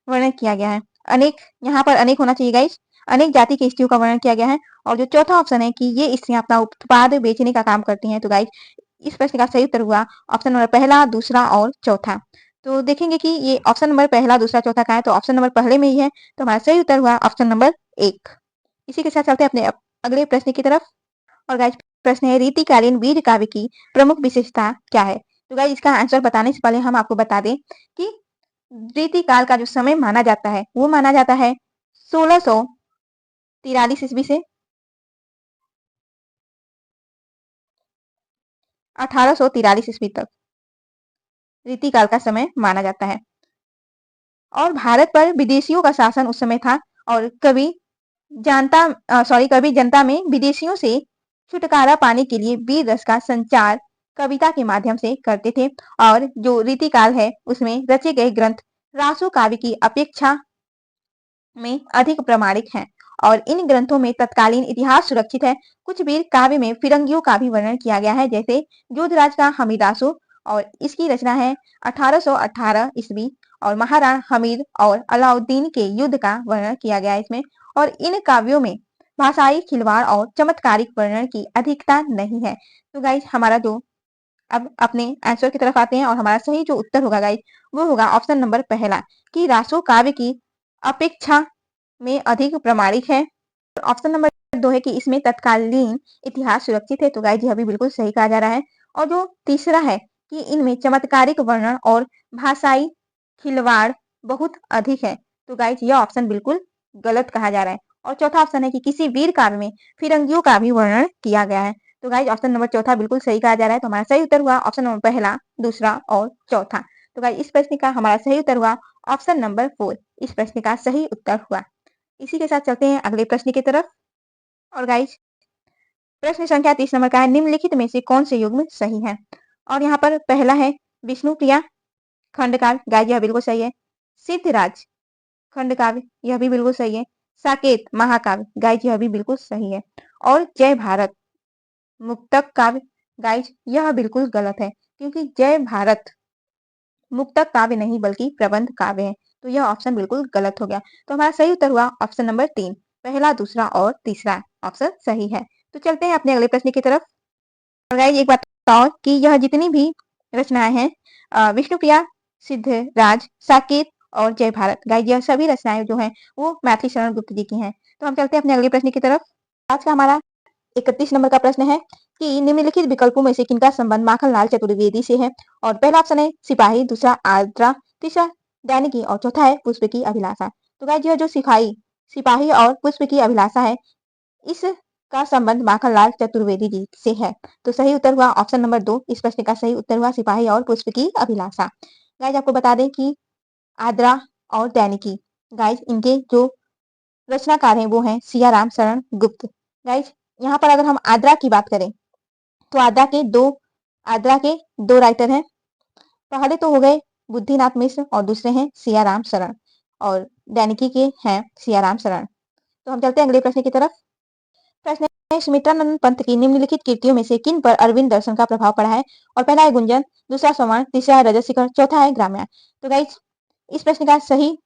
Speaker 1: वर्णन किया गया है। अनेक, यहाँ पर अनेक होना चाहिए गाइज, अनेक जाति की स्त्रियों का वर्णन किया गया है। और जो चौथा ऑप्शन है कि ये स्त्रियां अपना उत्पाद बेचने का काम करती हैं, तो गाइज इस प्रश्न का सही उत्तर हुआ ऑप्शन नंबर पहला, दूसरा और चौथा। तो देखेंगे कि ये ऑप्शन नंबर पहला, दूसरा, चौथा कहाँ है, तो ऑप्शन नंबर पहले में ही है। तो हमारा सही उत्तर हुआ ऑप्शन नंबर 1। इसी के साथ चलते हैं अपने अगले प्रश्न की तरफ। और गाइज प्रश्न है रीतिकालीन वीर काव्य की प्रमुख विशेषता क्या है। तो गाइज इसका आंसर बताने से पहले हम आपको बता दें कि रीतिकाल का जो समय माना जाता है वो माना जाता है 1643 ईस्वी से 1843 ईस्वी तक रीतिकाल का समय माना जाता है। और भारत पर विदेशियों का शासन उस समय था। और कवि जनता में विदेशियों से छुटकारा पाने के लिए वीर रस का संचार कविता के माध्यम से करते थे। और जो रीतिकाल है उसमें रचे गए ग्रंथ रासो काव्य की अपेक्षा में अधिक प्रामाणिक हैं। और इन ग्रंथों में तत्कालीन इतिहास सुरक्षित है। कुछ वीर काव्य में फिरंगियों का भी वर्णन किया गया है, जैसे जोधराज का हमीदासो, और इसकी रचना है 1818 ईस्वी। और महाराणा हमीद और अलाउद्दीन के युद्ध का वर्णन किया गया है इसमें। और इन काव्यों में भाषाई खिलवाड़ और चमत्कारिक वर्णन की अधिकता नहीं है। तो गाइज हमारा जो अब अपने आंसर की तरफ आते हैं, और हमारा सही जो उत्तर होगा गाइज वो होगा ऑप्शन नंबर पहला कि रासो काव्य की अपेक्षा में अधिक प्रामाणिक है। ऑप्शन नंबर 2 है कि इसमें तत्कालीन इतिहास सुरक्षित है। तो गाइज यह भी बिल्कुल सही कहा जा रहा है। और जो तीसरा है कि इनमें चमत्कारिक वर्णन और भाषाई खिलवाड़ बहुत अधिक है। तो गाइज यह ऑप्शन बिल्कुल गलत कहा जा रहा है। और चौथा ऑप्शन है कि किसी वीर काव्य में फिरंगियों का भी वर्णन किया गया है। तो गाइज ऑप्शन नंबर चौथा बिल्कुल सही कहा जा रहा है। तो हमारा सही उत्तर हुआ ऑप्शन नंबर पहला, दूसरा और चौथा। तो गाइज इस प्रश्न का हमारा सही उत्तर हुआ ऑप्शन नंबर 4। इस प्रश्न का सही उत्तर हुआ। इसी के साथ चलते हैं अगले प्रश्न की तरफ। और गाइज प्रश्न संख्या 30 नंबर का है निम्नलिखित में से कौन से युग्म सही है। और यहाँ पर पहला है विष्णु प्रिया खंडकाव्य, गाइज यह बिल्कुल सही है। सिद्धराज खंडकाव्य, यह भी बिल्कुल सही है। साकेत महाकाव्य, गाइज यह भी बिल्कुल सही है। और जय भारत मुक्तक काव्य, गाइज यह बिल्कुल गलत है। क्योंकि जय भारत मुक्तक काव्य नहीं बल्कि प्रबंध काव्य है। तो यह ऑप्शन बिल्कुल गलत हो गया। तो हमारा सही उत्तर हुआ ऑप्शन नंबर 3, पहला, दूसरा और तीसरा ऑप्शन सही है। तो चलते हैं अपने अगले प्रश्न की तरफ। और गाइस एक बात बताओ कि यह जितनी भी रचनाएं हैं विष्णुप्रिया, सिद्धराज, साकेत और जय भारत, गाइस यह सभी रचनाएं जो हैं वो मैथिली शरण गुप्त जी की हैं। तो हम चलते हैं अपने अगले प्रश्न की तरफ। आज का हमारा 31 नंबर का प्रश्न है कि निम्नलिखित विकल्पों में से किनका संबंध माखनलाल चतुर्वेदी से है। और पहला ऑप्शन है सिपाही, दूसरा आर्द्रा, तीसरा दैनिकी और चौथा है पुष्प की अभिलाषा। तो गाइस यह जो सिपाही और पुष्प की अभिलाषा है, इसका संबंध माखनलाल चतुर्वेदी जी से है। तो सही उत्तर हुआ ऑप्शन नंबर 2। इस प्रश्न का सही उत्तर हुआ सिपाही और पुष्प की अभिलाषा। गाइस आपको बता दें कि आद्रा और दैनिकी, गाइस इनके जो रचनाकार हैं वो हैं सियाराम शरण गुप्त। गाइस यहाँ पर अगर हम आद्रा की बात करें तो आद्रा के दो राइटर हैं। पहले तो हो गए बुद्धिनाथ मिश्र और दूसरे हैं सियाराम शरण, और दैनिकी के हैं सियाराम शरण। तो हम चलते हैं अगले प्रश्न की तरफ। प्रश्न है सुमित्रानंद पंत की निम्नलिखित कृतियों में से किन पर अरविंद दर्शन का प्रभाव पड़ा है। और पहला है गुंजन, दूसरा स्वर्ण, तीसरा है रजत शिखर, चौथा है ग्राम्या। तो गाइस इस प्रश्न का सही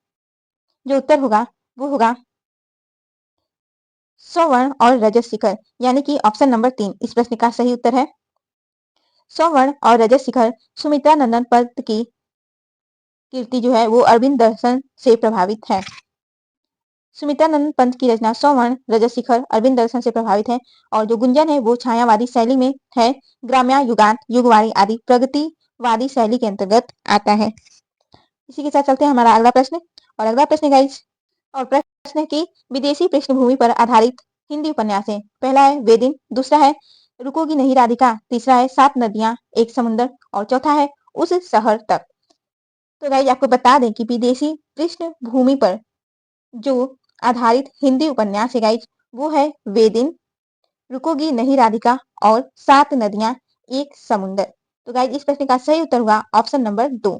Speaker 1: जो उत्तर होगा वो होगा स्वर्ण और रजत शिखर, यानी कि ऑप्शन नंबर 3 इस प्रश्न का सही उत्तर है। स्वर्ण और रजत शिखर सुमित्रानंदन पंत की कीर्ति जो है वो अरविंद दर्शन से प्रभावित है। सुमित्रानंद पंत की रचना स्वर्ण, रजत शिखर अरविंद दर्शन से प्रभावित है। और जो गुंजन है वो छायावादी शैली में है। ग्राम्या, युगांत, युगवाणी आदि प्रगतिवादी शैली के अंतर्गत आता है। इसी के साथ चलते हैं हमारा अगला प्रश्न। और अगला प्रश्न गाइस और प्रश्न है कि विदेशी पृष्ठभूमि पर आधारित हिंदी उपन्यास है। पहला है वेदिन, दूसरा है रुकोगी नहीं राधिका, तीसरा है सात नदियां एक समुंदर और चौथा है उस शहर तक। तो गाइस आपको बता दें कि विदेशी पृष्ठभूमि पर जो आधारित हिंदी उपन्यास है गाइस वो है वेदिन, रुकोगी नहीं राधिका और सात नदियां एक समुंदर। तो गाइस इस प्रश्न का सही उत्तर हुआ ऑप्शन नंबर 2,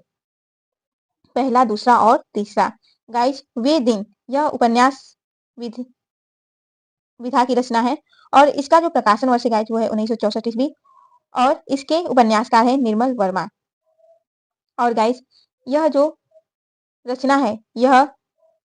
Speaker 1: पहला, दूसरा और तीसरा। गाइस वेदिन यह उपन्यास विधा की रचना है और इसका जो प्रकाशन वर्ष गाइस वो है 1964 ईस्वी और इसके उपन्यासकार है निर्मल वर्मा। और गाइस यह जो रचना है यह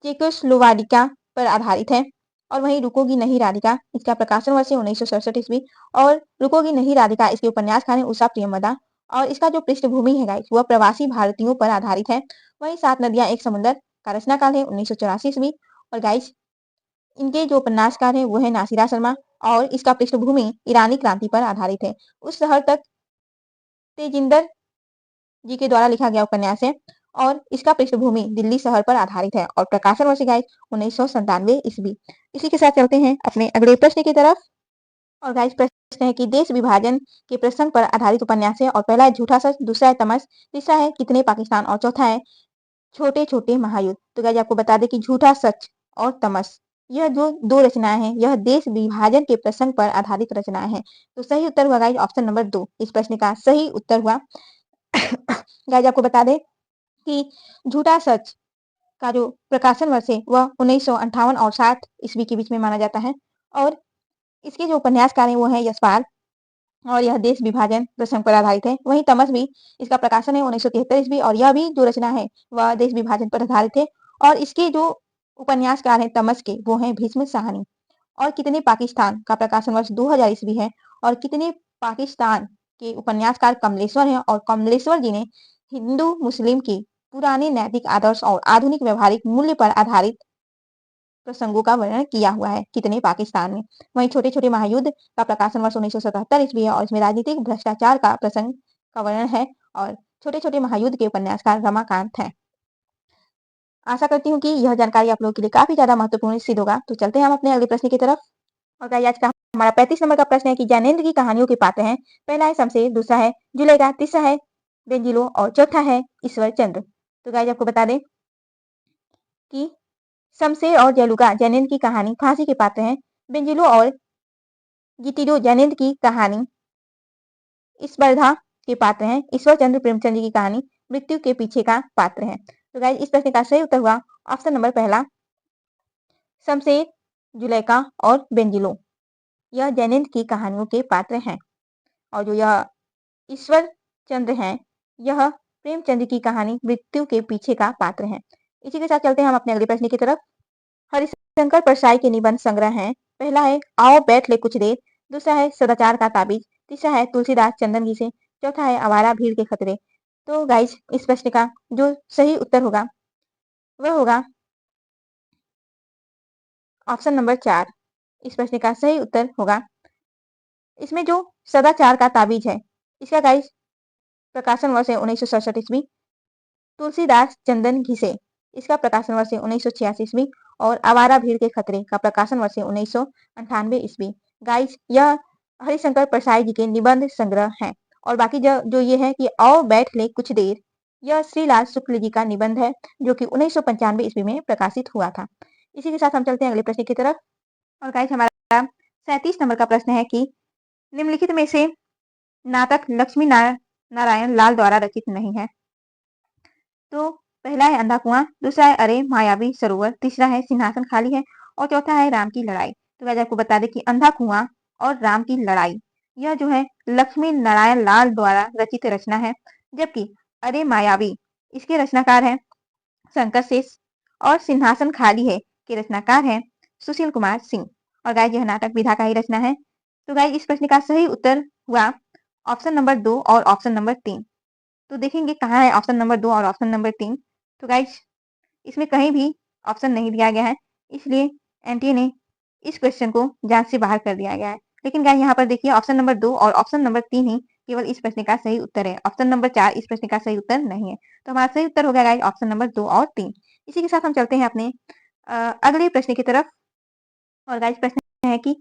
Speaker 1: चेकोस्लोवाकिया पर आधारित है। और वहीं रुकोगी नहीं राधिका इसका प्रकाशन वर्ष है 1967 ईस्वी और रुकोगी नहीं राधिका इसके उपन्यासकार है उषा प्रियमदा। और इसका जो पृष्ठभूमि है गाइस वह प्रवासी भारतीयों पर आधारित है। वहीं सात नदियां एक समुंदर का रचनाकाल है 1984 ईस्वी। और गाइस इनके जो उपन्यासकार है वो है नासिरा शर्मा और इसका पृष्ठभूमि ईरानी क्रांति पर आधारित है। उस शहर तक तेजिंदर जी के द्वारा लिखा गया उपन्यास है और इसका पृष्ठभूमि दिल्ली शहर पर आधारित है और प्रकाशन वर्ष गाइस 1997 ईस्वी। इसी के साथ चलते हैं अपने अगले प्रश्न की तरफ। और गाइस प्रश्न है कि देश विभाजन के प्रसंग पर आधारित उपन्यास है। और पहला है झूठा सच, दूसरा है तमस, तीसरा है कितने पाकिस्तान और चौथा है छोटे छोटे महायुद्ध। तो गाइस आपको बता दें कि झूठा सच और तमस यह जो दो रचनाएं हैं यह देश विभाजन के प्रसंग पर आधारित रचनाएं हैं। तो सही उत्तर हुआ गाइस ऑप्शन नंबर 2। इस प्रश्न का सही उत्तर हुआ गाइस आपको बता दें कि झूठा सच का जो प्रकाशन वर्ष है वह 1958 और 60 ईस्वी के बीच में माना जाता है। और इसके जो उपन्यासकार हैं वो है यशपाल और यह देश विभाजन प्रसंग पर आधारित है। वहीं तमस भी इसका प्रकाशन है 1973 ईस्वी और यह भी जो रचना है वह देश विभाजन पर आधारित है। और इसके जो उपन्यासकार हैं तमस के वो हैं भीष्म साहनी। और कितने पाकिस्तान का प्रकाशन वर्ष 2000 ईस्वी है और कितने पाकिस्तान के उपन्यासकार कमलेश्वर हैं और कमलेश्वर जी ने हिंदू मुस्लिम की पुराने नैतिक आदर्श और आधुनिक व्यवहारिक मूल्य पर आधारित प्रसंगों का वर्णन किया हुआ है कितने पाकिस्तान में। वहीं छोटे छोटे महायुद्ध का प्रकाशन वर्ष 1977 ईस्वी है और इसमें राजनीतिक भ्रष्टाचार का प्रसंग का वर्णन है और छोटे छोटे महायुद्ध के उपन्यासकार रमाकांत हैं। आशा करती हूँ कि यह जानकारी आप लोगों के लिए काफी ज्यादा महत्वपूर्ण सिद्ध होगा। तो चलते हैं हम अपने अगले प्रश्न की तरफ। और गाइस आज का हमारा 35 नंबर का प्रश्न है कि ज्ञानेंद्र की कहानियों के पात्र हैं। पहला है शमशेर, दूसरा है जुलेखा, तीसरा है बेंजिलो और चौथा है ईश्वर चंद्र। तो गाइस आपको बता दें कि शमशेर और जयलुका जैनेन्द्र की कहानी फांसी के पात्र हैं। बेंजिलो और गिटिडो जैनेन्द्र की कहानी स्पर्धा के पात्र हैं। ईश्वर चंद्र प्रेमचंद जी की कहानी मृत्यु के पीछे का पात्र है। तो गाइस इस प्रश्न का सही उत्तर हुआ ऑप्शन नंबर पहला, शमशेर, जुलेखा और बेंजिलो यह जैनेन्द्र की कहानियों के पात्र हैं। और जो यह ईश्वर चंद्र हैं, यह प्रेमचंद की कहानी मृत्यु के पीछे का पात्र है। इसी के साथ चलते हैं हम अपने अगले प्रश्न की तरफ। हरिशंकर परसाई के निबंध संग्रह हैं। पहला है आओ बैठ ले कुछ देर, दूसरा है सदाचार का ताबीज, तीसरा है तुलसीदास चंदन घी से, चौथा है आवारा भीड़ के खतरे। तो गाइज इस प्रश्न का जो सही उत्तर होगा वह होगा ऑप्शन नंबर 4। इस प्रश्न का सही उत्तर होगा, इसमें जो सदाचार का ताबीज है इसका गाइज प्रकाशन वर्ष है 1967 ईस्वी। तुलसीदास चंदन घिसे इसका प्रकाशन वर्ष है 1986 ईस्वी और आवारा भीड़ के खतरे का प्रकाशन वर्ष है 1998 ईस्वी। गाइज यह हरिशंकर परसाई जी के निबंध संग्रह हैं। और बाकी जो ये है कि आओ बैठ ले कुछ देर, यह श्रीलाल शुक्ल जी का निबंध है जो कि 1995 ईस्वी में प्रकाशित हुआ था। इसी के साथ हम चलते हैं अगले प्रश्न की तरफ। और गाइज हमारा 37 नंबर का प्रश्न है कि निम्नलिखित में से नाटक लक्ष्मी नारायण लाल द्वारा रचित नहीं है। तो पहला है अंधा कुआं, दूसरा है अरे मायावी सरोवर, तीसरा है सिंहासन खाली है और चौथा है राम की लड़ाई। तो वैसे आपको बता दें कि अंधा कुआं और राम की लड़ाई यह जो है लक्ष्मी नारायण लाल द्वारा रचित रचना है, जबकि अरे मायावी इसके रचनाकार हैं शंकर शेष और सिंहासन खाली है के रचनाकार हैं सुशील कुमार सिंह। और गाइस यह नाटक विधा का ही रचना है। तो गाइस इस प्रश्न का सही उत्तर हुआ ऑप्शन नंबर 2 और ऑप्शन नंबर 3। तो देखेंगे कहाँ है ऑप्शन नंबर 2 और ऑप्शन नंबर 3। तो गाइस इसमें कहीं भी ऑप्शन नहीं दिया गया है, इसलिए एनटीए ने इस क्वेश्चन को जांच से बाहर कर दिया गया है। लेकिन गाइस यहाँ पर देखिए ऑप्शन नंबर 2 और ऑप्शन नंबर 3 ही केवल इस प्रश्न का सही उत्तर है। ऑप्शन नंबर 4 इस प्रश्न का सही उत्तर नहीं है। तो हमारा सही उत्तर हो गया गाइस ऑप्शन नंबर 2 और 3। इसी के साथ हम चलते हैं अपने अगले प्रश्न की तरफ। और गाइस प्रश्न है कि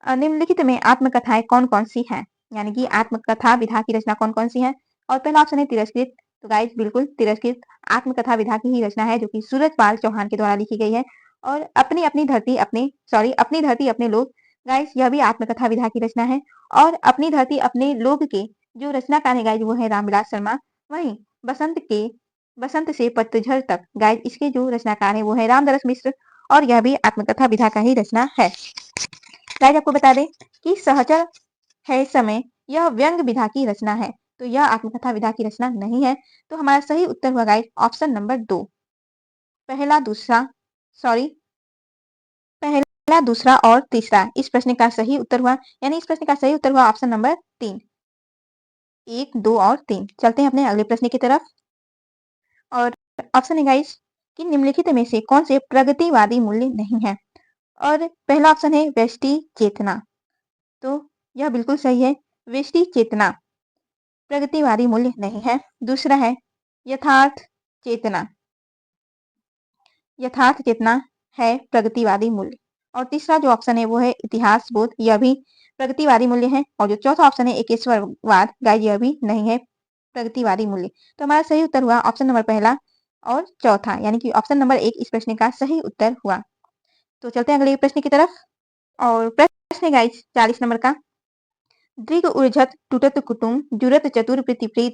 Speaker 1: निम्नलिखित में आत्मकथाएं कौन कौन सी हैं, यानी कि आत्मकथा विधा की रचना कौन कौन सी है। और पहला ऑप्शन है तिरस्कृत। तो गाइस बिल्कुल तिरस्कृत आत्मकथा विधा की ही रचना है जो कि सूरजपाल चौहान के द्वारा लिखी गई है। और अपनी अपनी धरती अपने लोग, गाइस यह भी आत्मकथा विधा की रचना है। और अपनी धरती अपने लोग के जो रचनाकार है गाइस वो है रामविलास शर्मा। वहीं बसंत से पतझड़ तक गाइस इसके जो रचनाकार है वो है रामदरस मिश्र और यह भी आत्मकथा विधा का ही रचना है। गाइस आपको बता दें कि सहचर है समय यह व्यंग विधा की रचना है, तो यह आत्मकथा विधा की रचना नहीं है। तो हमारा सही उत्तर हुआ गाइस ऑप्शन नंबर 2। पहला दूसरा और तीसरा इस प्रश्न का सही उत्तर हुआ, यानी इस प्रश्न का सही उत्तर हुआ ऑप्शन नंबर 3, 1, 2 और 3। चलते हैं अपने अगले प्रश्न की तरफ। और ऑप्शन है गाइस कि निम्नलिखित में से कौन से प्रगतिवादी मूल्य नहीं है। और पहला ऑप्शन है व्यष्टि चेतना। तो यह बिल्कुल सही है, व्यष्टि चेतना प्रगतिवादी मूल्य नहीं है। दूसरा है यथार्थ चेतना है प्रगतिवादी मूल्य। और तीसरा जो ऑप्शन है वो है इतिहास बोध, यह भी प्रगतिवादी मूल्य है। और जो चौथा ऑप्शन है एकेश्वरवाद, गाइस यह भी नहीं है प्रगतिवादी मूल्य। तो हमारा सही उत्तर हुआ ऑप्शन नंबर पहला और चौथा, यानी कि ऑप्शन नंबर 1 इस प्रश्न का सही उत्तर हुआ। तो चलते हैं अगले प्रश्न की तरफ। और प्रश्न है गाइस 40 नंबर का। दृग उर्झत टूटत कुटुम जुरत चतुर प्रीति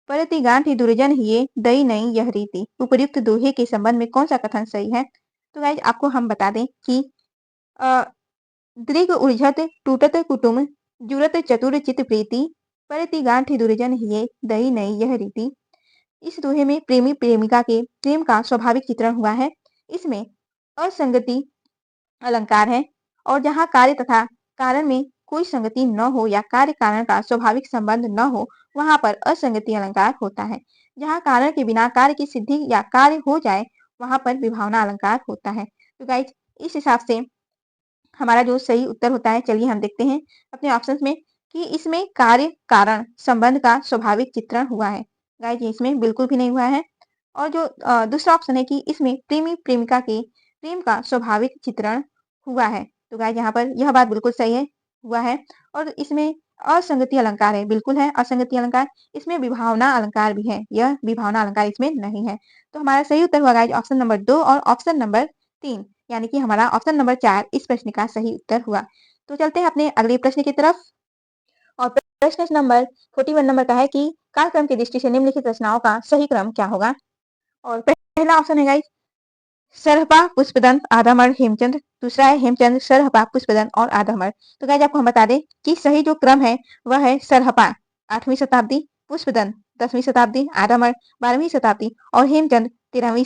Speaker 1: परति गांठी दुर्जन हिये दई नहीं यह रीति। उपर्युक्त दोहे के संबंध में कौन सा कथन सही है। तो गाइस आपको हम बता दें कि दृग उर्झत टूटत कुटुम जुरत चतुर चित प्रीति परति गांठी दुर्जन हिये दई नहीं यह रीति। इस दोहे में प्रेमी प्रेमिका के प्रेम का स्वाभाविक चित्रण हुआ है। इसमें असंगति अलंकार है और जहाँ कार्य तथा कारण में कोई संगति न हो या कार्य कारण का स्वाभाविक संबंध न हो वहां पर असंगति अलंकार होता है। जहाँ कारण के बिना कार्य की सिद्धि या कार्य हो जाए वहां पर विभावना अलंकार होता है। तो गाइज इस हिसाब से हमारा जो सही उत्तर होता है, चलिए हम देखते हैं अपने ऑप्शंस में कि इसमें कार्य कारण संबंध का स्वाभाविक चित्रण हुआ है। गाइज इसमें बिल्कुल भी नहीं हुआ है। और जो दूसरा ऑप्शन है कि इसमें प्रेमी प्रेमिका के प्रेम का स्वाभाविक चित्रण हुआ है। तो गाइज यहाँ पर यह बात बिल्कुल सही है, हुआ है। और इसमें असंगति अलंकार है, बिल्कुल है असंगति अलंकार। इसमें विभावना अलंकार भी है, यह विभावना अलंकार इसमें नहीं है। तो हमारा सही उत्तर हुआ गाइज ऑप्शन नंबर 2 और ऑप्शन नंबर 3, यानी कि हमारा ऑप्शन नंबर 4 इस प्रश्न का सही उत्तर हुआ। तो चलते हैं अपने अगले प्रश्न की तरफ। और प्रश्न नंबर 41 नंबर का है कि कालक्रम की दृष्टि से निम्नलिखित रचनाओं का सही क्रम क्या होगा। और पहला ऑप्शन है गाइस सरहपा पुष्पदंत आधामर हेमचंद, दूसरा है हेमचंद सरहपा पुष्पदंत और आधामर। तो गाइस आपको हम बता दें कि सही जो क्रम है वह है सरहपा 8वीं शताब्दी, पुष्पदंत 10वीं शताब्दी, आदमर 12वीं शताब्दी और हेमचंद 12वीं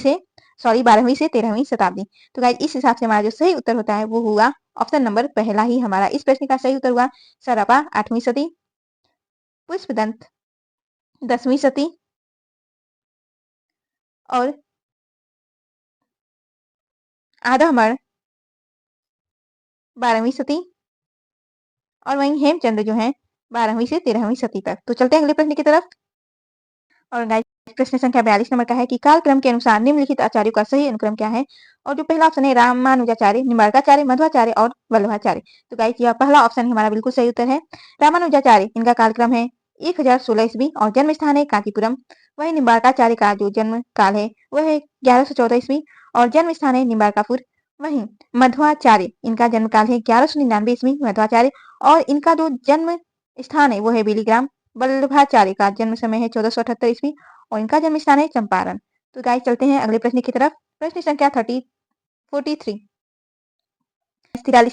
Speaker 1: से 13वीं शताब्दी। तो गाइस इस हिसाब से हमारा जो सही उत्तर होता है वो हुआ ऑप्शन नंबर पहला ही हमारा इस प्रश्न का सही उत्तर हुआ सरपा 8वीं सदी, पुष्पदंत 10वीं सदी और आदमर 12वीं सदी और वहीं हेमचंद जो है 12वीं से 13वीं सदी तक। तो चलते हैं अगले प्रश्न की तरफ। और गाइस प्रश्न संख्या 42 नंबर का है कि कालक्रम के अनुसार निम्नलिखित आचार्यों का सही अनुक्रम क्या है? और जो पहला ऑप्शन है रामानुजाचार्य, निम्बार्काचार्य, मध्वाचार्य और वल्लभाचार्य। तो गाइस यह पहला ऑप्शन हमारा बिल्कुल सही उत्तर है। रामानुजाचार्य इनका कालक्रम है 1016 ईस्वी और जन्म स्थान है कांचीपुरम। वही निम्बार्काचार्य का जो जन्म काल है वह है 1114 ईस्वी और जन्म स्थान है निम्बार्कापुर। वहीं मध्वाचार्य इनका जन्म काल है 1199 ईस्वी मध्वाचार्य और इनका जो जन्म स्थान है वो है बेलीग्राम। वल्लभाचार्य का जन्म समय है 1478 ईस्वी और इनका जन्म स्थान है चंपारण। तो गाइस चलते हैं अगले प्रश्न की तरफ। प्रश्न संख्या 43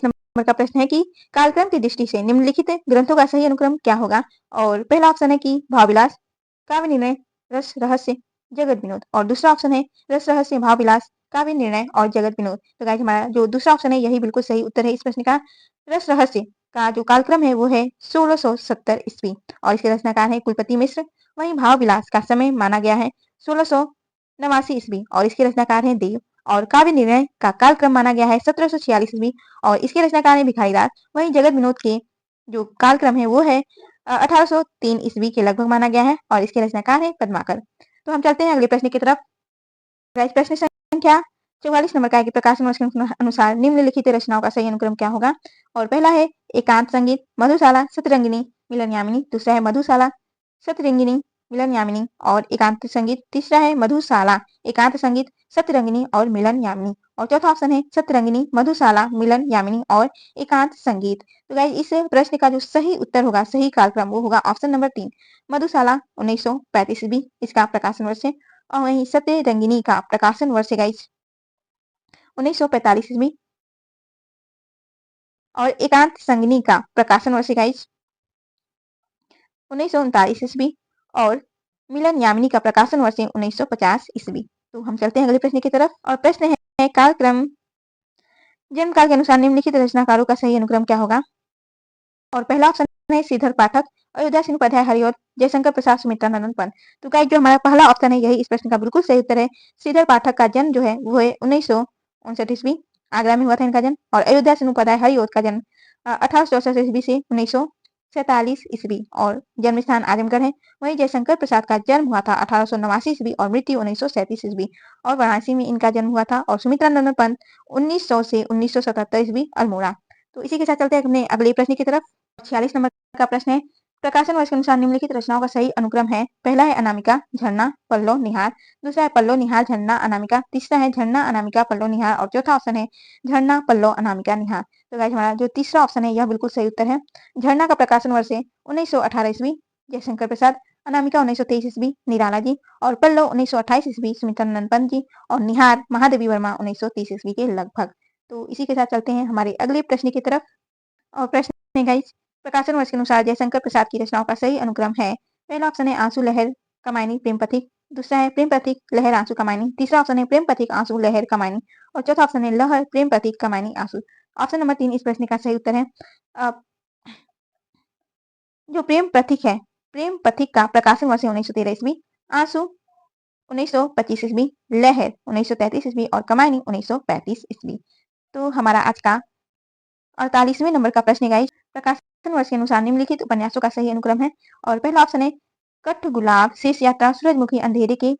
Speaker 1: नंबर का प्रश्न है कि कालक्रम की दृष्टि से निम्नलिखित ग्रंथों का सही अनुक्रम क्या होगा? और पहला ऑप्शन है कि भावविलास, काव्य निर्णय, रस रहस्य, जगत विनोद और दूसरा ऑप्शन है रस रहस्य, भावविलास, काव्य निर्णय और जगत विनोद। तो गाइस हमारा जो दूसरा ऑप्शन है यही बिल्कुल सही उत्तर है इस प्रश्न का। रस रहस्य का जो कालक्रम है वो है 1670 ईस्वी और इसके रचनाकार है कुलपति मिश्र। वहीं भाव विलास का समय माना गया है 1689 ईस्वी और इसके रचनाकार है देव। और काव्य निर्णय का कालक्रम माना गया है 1746 ईस्वी और इसके रचनाकार है भिखारी दास। वहीं जगत विनोद के जो कालक्रम है वो है 1803 ईस्वी के लगभग माना गया है और इसके रचनाकार है पद्माकर। तो हम चलते हैं अगले प्रश्न की तरफ। प्रश्न संख्या 44 नंबर का है कि प्रकाशन वर्ष के अनुसार निम्नलिखित रचनाओं का सही अनुक्रम क्या होगा? और पहला है एकांत संगीत, मधुशाला, सतरंगिनी, मिलन यामिनी। दूसरा है मधुशाला, सतरंगिनी, मिलन यामिनी और एकांत संगीत। तीसरा है मधुशाला, एकांत संगीत, सतरंगिनी और मिलन यामिनी और चौथा ऑप्शन है सतरंगिनी, मधुशाला, मिलन यामिनी और एकांत संगीत। तो गाइस इस प्रश्न का जो सही उत्तर होगा, सही कालक्रम वो होगा ऑप्शन नंबर 3 मधुशाला 1935 ईस्वी इसका प्रकाशन वर्ष है और वहीं सतरंगिनी का प्रकाशन वर्ष है गाइस 1945 ईस्वी और एकांत संगिनी का प्रकाशन वर्ष है गाइस 1939 ईस्वी और मिलन यामिनी का प्रकाशन वर्ष है 1950 ईस्वी। तो हम चलते हैं अगले प्रश्न की तरफ और प्रश्न है कालक्रम जन्म काल के अनुसार निम्नलिखित रचनाकारों का सही अनुक्रम क्या होगा? और पहला ऑप्शन है श्रीधर पाठक, अयोध्या सिंह उपाध्याय, हरिऔध, जयशंकर प्रसाद, सुमित्रानंद पंत। तो गाइस जो हमारा पहला ऑप्शन है यही इस प्रश्न का बिल्कुल सही उत्तर है। श्रीधर पाठक का जन्म जो है वो है 1959 ईस्वी, आगरा में हुआ था इनका जन्म और अयोध्या सिंह उपाध्याय हरिऔध का जन्म 1864 ईस्वी से 1947 ईस्वी और जन्म स्थान आजमगढ़ है। वहीं जयशंकर प्रसाद का जन्म हुआ था 1889 ईस्वी और मृत्यु 1937 ईस्वी और वाराणसी में इनका जन्म हुआ था। और सुमित्रानंद पंत 1900 से 1977 ईस्वी अल्मोड़ा। तो इसी के साथ चलते हैं अपने अगले प्रश्न की तरफ। 46 नंबर का प्रश्न है प्रकाशन वर्ष के अनुसार निम्नलिखित रचनाओं का सही अनुक्रम है। पहला है अनामिका, झरना, पल्लव, निहार। दूसरा है पल्लव, निहार, झरना, अनामिका। तीसरा है झरना, अनामिका, पल्लव, निहार और चौथा ऑप्शन है झरना, पल्लव, अनामिका, निहार। तो गाइस हमारा जो तीसरा ऑप्शन है यह बिल्कुल सही उत्तर है। झरना का प्रकाशन वर्ष है 1918 ईस्वी, जयशंकर प्रसाद। अनामिका 1923 ईस्वी, निराला जी और पल्लव 1928 ईस्वी, सुमित्रानंद पंत जी और निहार महादेवी वर्मा 1930 ईस्वी के लगभग। तो इसी के साथ चलते हैं हमारे अगले प्रश्न की तरफ और प्रश्न है गाइस प्रकाशन वर्ष के अनुसार जयशंकर प्रसाद की रचनाओं का सही अनुक्रम है। पहला ऑप्शन है आंसू लहर कमायनी प्रेम पथिक। दूसरा है प्रेम पथिक लहर आंसू कमायनी। तीसरा ऑप्शन है प्रेम पथिक आंसू लहर कमायनी और चौथा ऑप्शन है लहर प्रेम पथिक कमायनी आंसू। ऑप्शन नंबर 3 इस प्रश्न का सही उत्तर है। जो प्रेम पथिक है, प्रेम पथिक का प्रकाशन वर्ष 1913 ईस्वी, आंसू 1925 ईस्वी, लहर 1933 ईस्वी और कमायनी 1935 ईस्वी। तो हमारा आज का 48वें नंबर का प्रश्न है गाइस प्रकाशन वर्ष के अनुसार निम्नलिखित उपन्यासों का सही अनुक्रम है। और पहला ऑप्शन है कठ गुलाब, शेष यात्रा, सूरजमुखी, अंधेरे के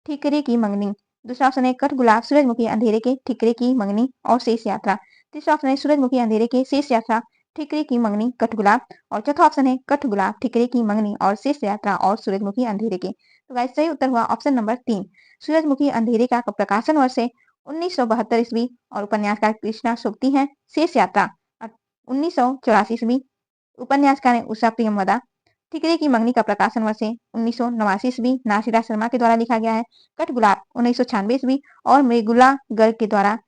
Speaker 1: ठिकरे की मंगनी। दूसरा ऑप्शन है कठ गुलाब, सूरजमुखी, अंधेरे के ठिकरे की मंगनी और शेष यात्रा। तीसरा ऑप्शन है सूरजमुखी, अंधेरे के शेष यात्रा, ठिकरे की मंगनी, कठ गुलाब और चौथा ऑप्शन है कठ गुलाब, ठिकरे की मंगनी और शेष यात्रा और सूरजमुखी, अंधेरे के। तो गाइस सही उत्तर हुआ ऑप्शन नंबर 3 सूरजमुखी, अंधेरे का प्रकाशन वर्ष है 1972 ईस्वी और उपन्यासकार कृष्णा सुक्ति है। शेष यात्रा 1984 ईस्वी, उपन्यासकार है उषा प्रियमवदा। ठिकरे की मंगनी का प्रकाशन वर्ष है 1989 ईस्वी, नासिरा शर्मा के द्वारा लिखा गया है। कठ गुलाब 1996 ईस्वी और मृगुला गर्ग के द्वारा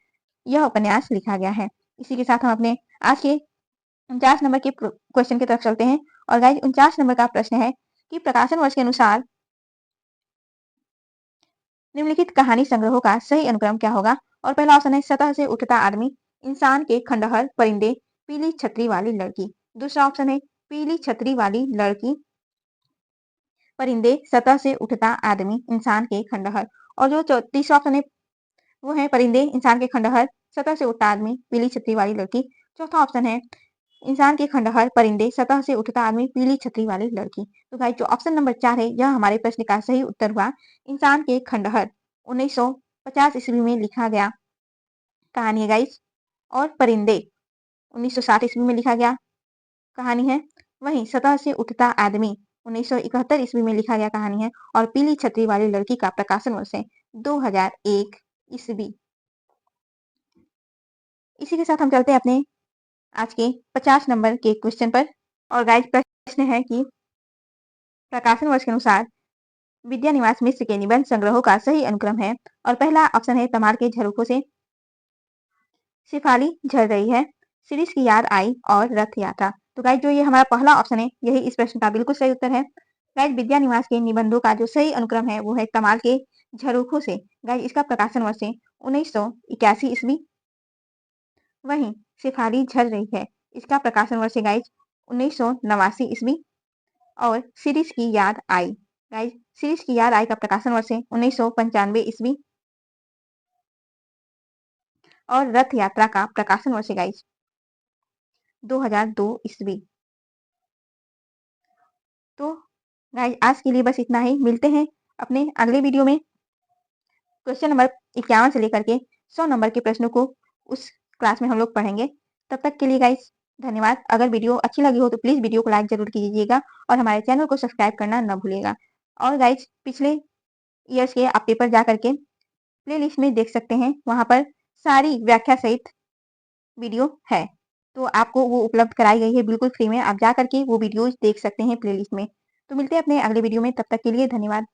Speaker 1: यह उपन्यास लिखा गया है। इसी के साथ हम अपने आज के 49 नंबर के क्वेश्चन की तरफ चलते हैं और गाइस 49 नंबर का प्रश्न है कि प्रकाशन वर्ष के अनुसार निम्नलिखित कहानी संग्रहों का सही अनुक्रम क्या होगा। और पहला ऑप्शन है सतह से उठता आदमी, इंसान के खंडहर, परिंदे, पीली छतरी वाली लड़की। दूसरा ऑप्शन है पीली छतरी वाली लड़की, परिंदे, सतह से उठता आदमी, इंसान के खंडहर। और जो तीसरा ऑप्शन है वो है परिंदे, इंसान के खंडहर, सतह से उठता आदमी, पीली छतरी वाली लड़की। चौथा ऑप्शन है इंसान के खंडहर, परिंदे, सतह से उठता आदमी, पीली छतरी वाली लड़की। तो गाइस जो ऑप्शन नंबर 4 है यह हमारे प्रश्न का सही उत्तर हुआ। इंसान के खंडहर 1950 ईस्वी में लिखा गया कहानी है गाइस। और परिंदे 1960 ईस्वी में लिखा गया कहानी है। वहीं सतह से उठता आदमी 1971 ईस्वी में लिखा गया कहानी है। और पीली छतरी वाली लड़की का प्रकाशन वर्ष है 2001 ईस्वी। इसी के साथ हम चलते हैं अपने आज के 50 नंबर के क्वेश्चन पर। और गाइस प्रश्न है कि प्रकाशन वर्ष के अनुसार विद्या निवास मिश्र के निबंध संग्रहों का सही अनुक्रम है। और पहला ऑप्शन है तमाल के झरोखों से शेफाली झड़ रही है, शिरीष की याद आई और रथ यात्रा। तो गाइस जो ये हमारा पहला ऑप्शन है यही इस प्रश्न का बिल्कुल सही उत्तर है। गाइस विद्या निवास के निबंधों का जो सही अनुक्रम है वो है तमाल के झरोखों से। गाइस इसका प्रकाशन वर्ष है 1981 ईस्वी। वहीं शेफाली झड़ रही है, इसका प्रकाशन वर्ष है गाइस 1989 ईस्वी। और शिरीष की याद आई, गाइस शिरीष की याद आई का प्रकाशन वर्ष है 1995 ईस्वी। और रथ यात्रा का प्रकाशन वर्ष है गाइस 2002 ईस्वी। तो गाइस आज के लिए बस इतना ही। मिलते हैं अपने अगले वीडियो में क्वेश्चन नंबर 51 से लेकर के 100 नंबर के प्रश्नों को उस क्लास में हम लोग पढ़ेंगे। तब तक के लिए गाइस धन्यवाद। अगर वीडियो अच्छी लगी हो तो प्लीज वीडियो को लाइक जरूर कीजिएगा और हमारे चैनल को सब्सक्राइब करना न भूलिएगा। और गाइस पिछले ईयर्स के आप पेपर जा करके प्लेलिस्ट में देख सकते हैं, वहां पर सारी व्याख्या सहित वीडियो है। तो आपको वो उपलब्ध कराई गई है बिल्कुल फ्री में, आप जा करके वो वीडियोज देख सकते हैं प्लेलिस्ट में। तो मिलते हैं अपने अगले वीडियो में, तब तक के लिए धन्यवाद।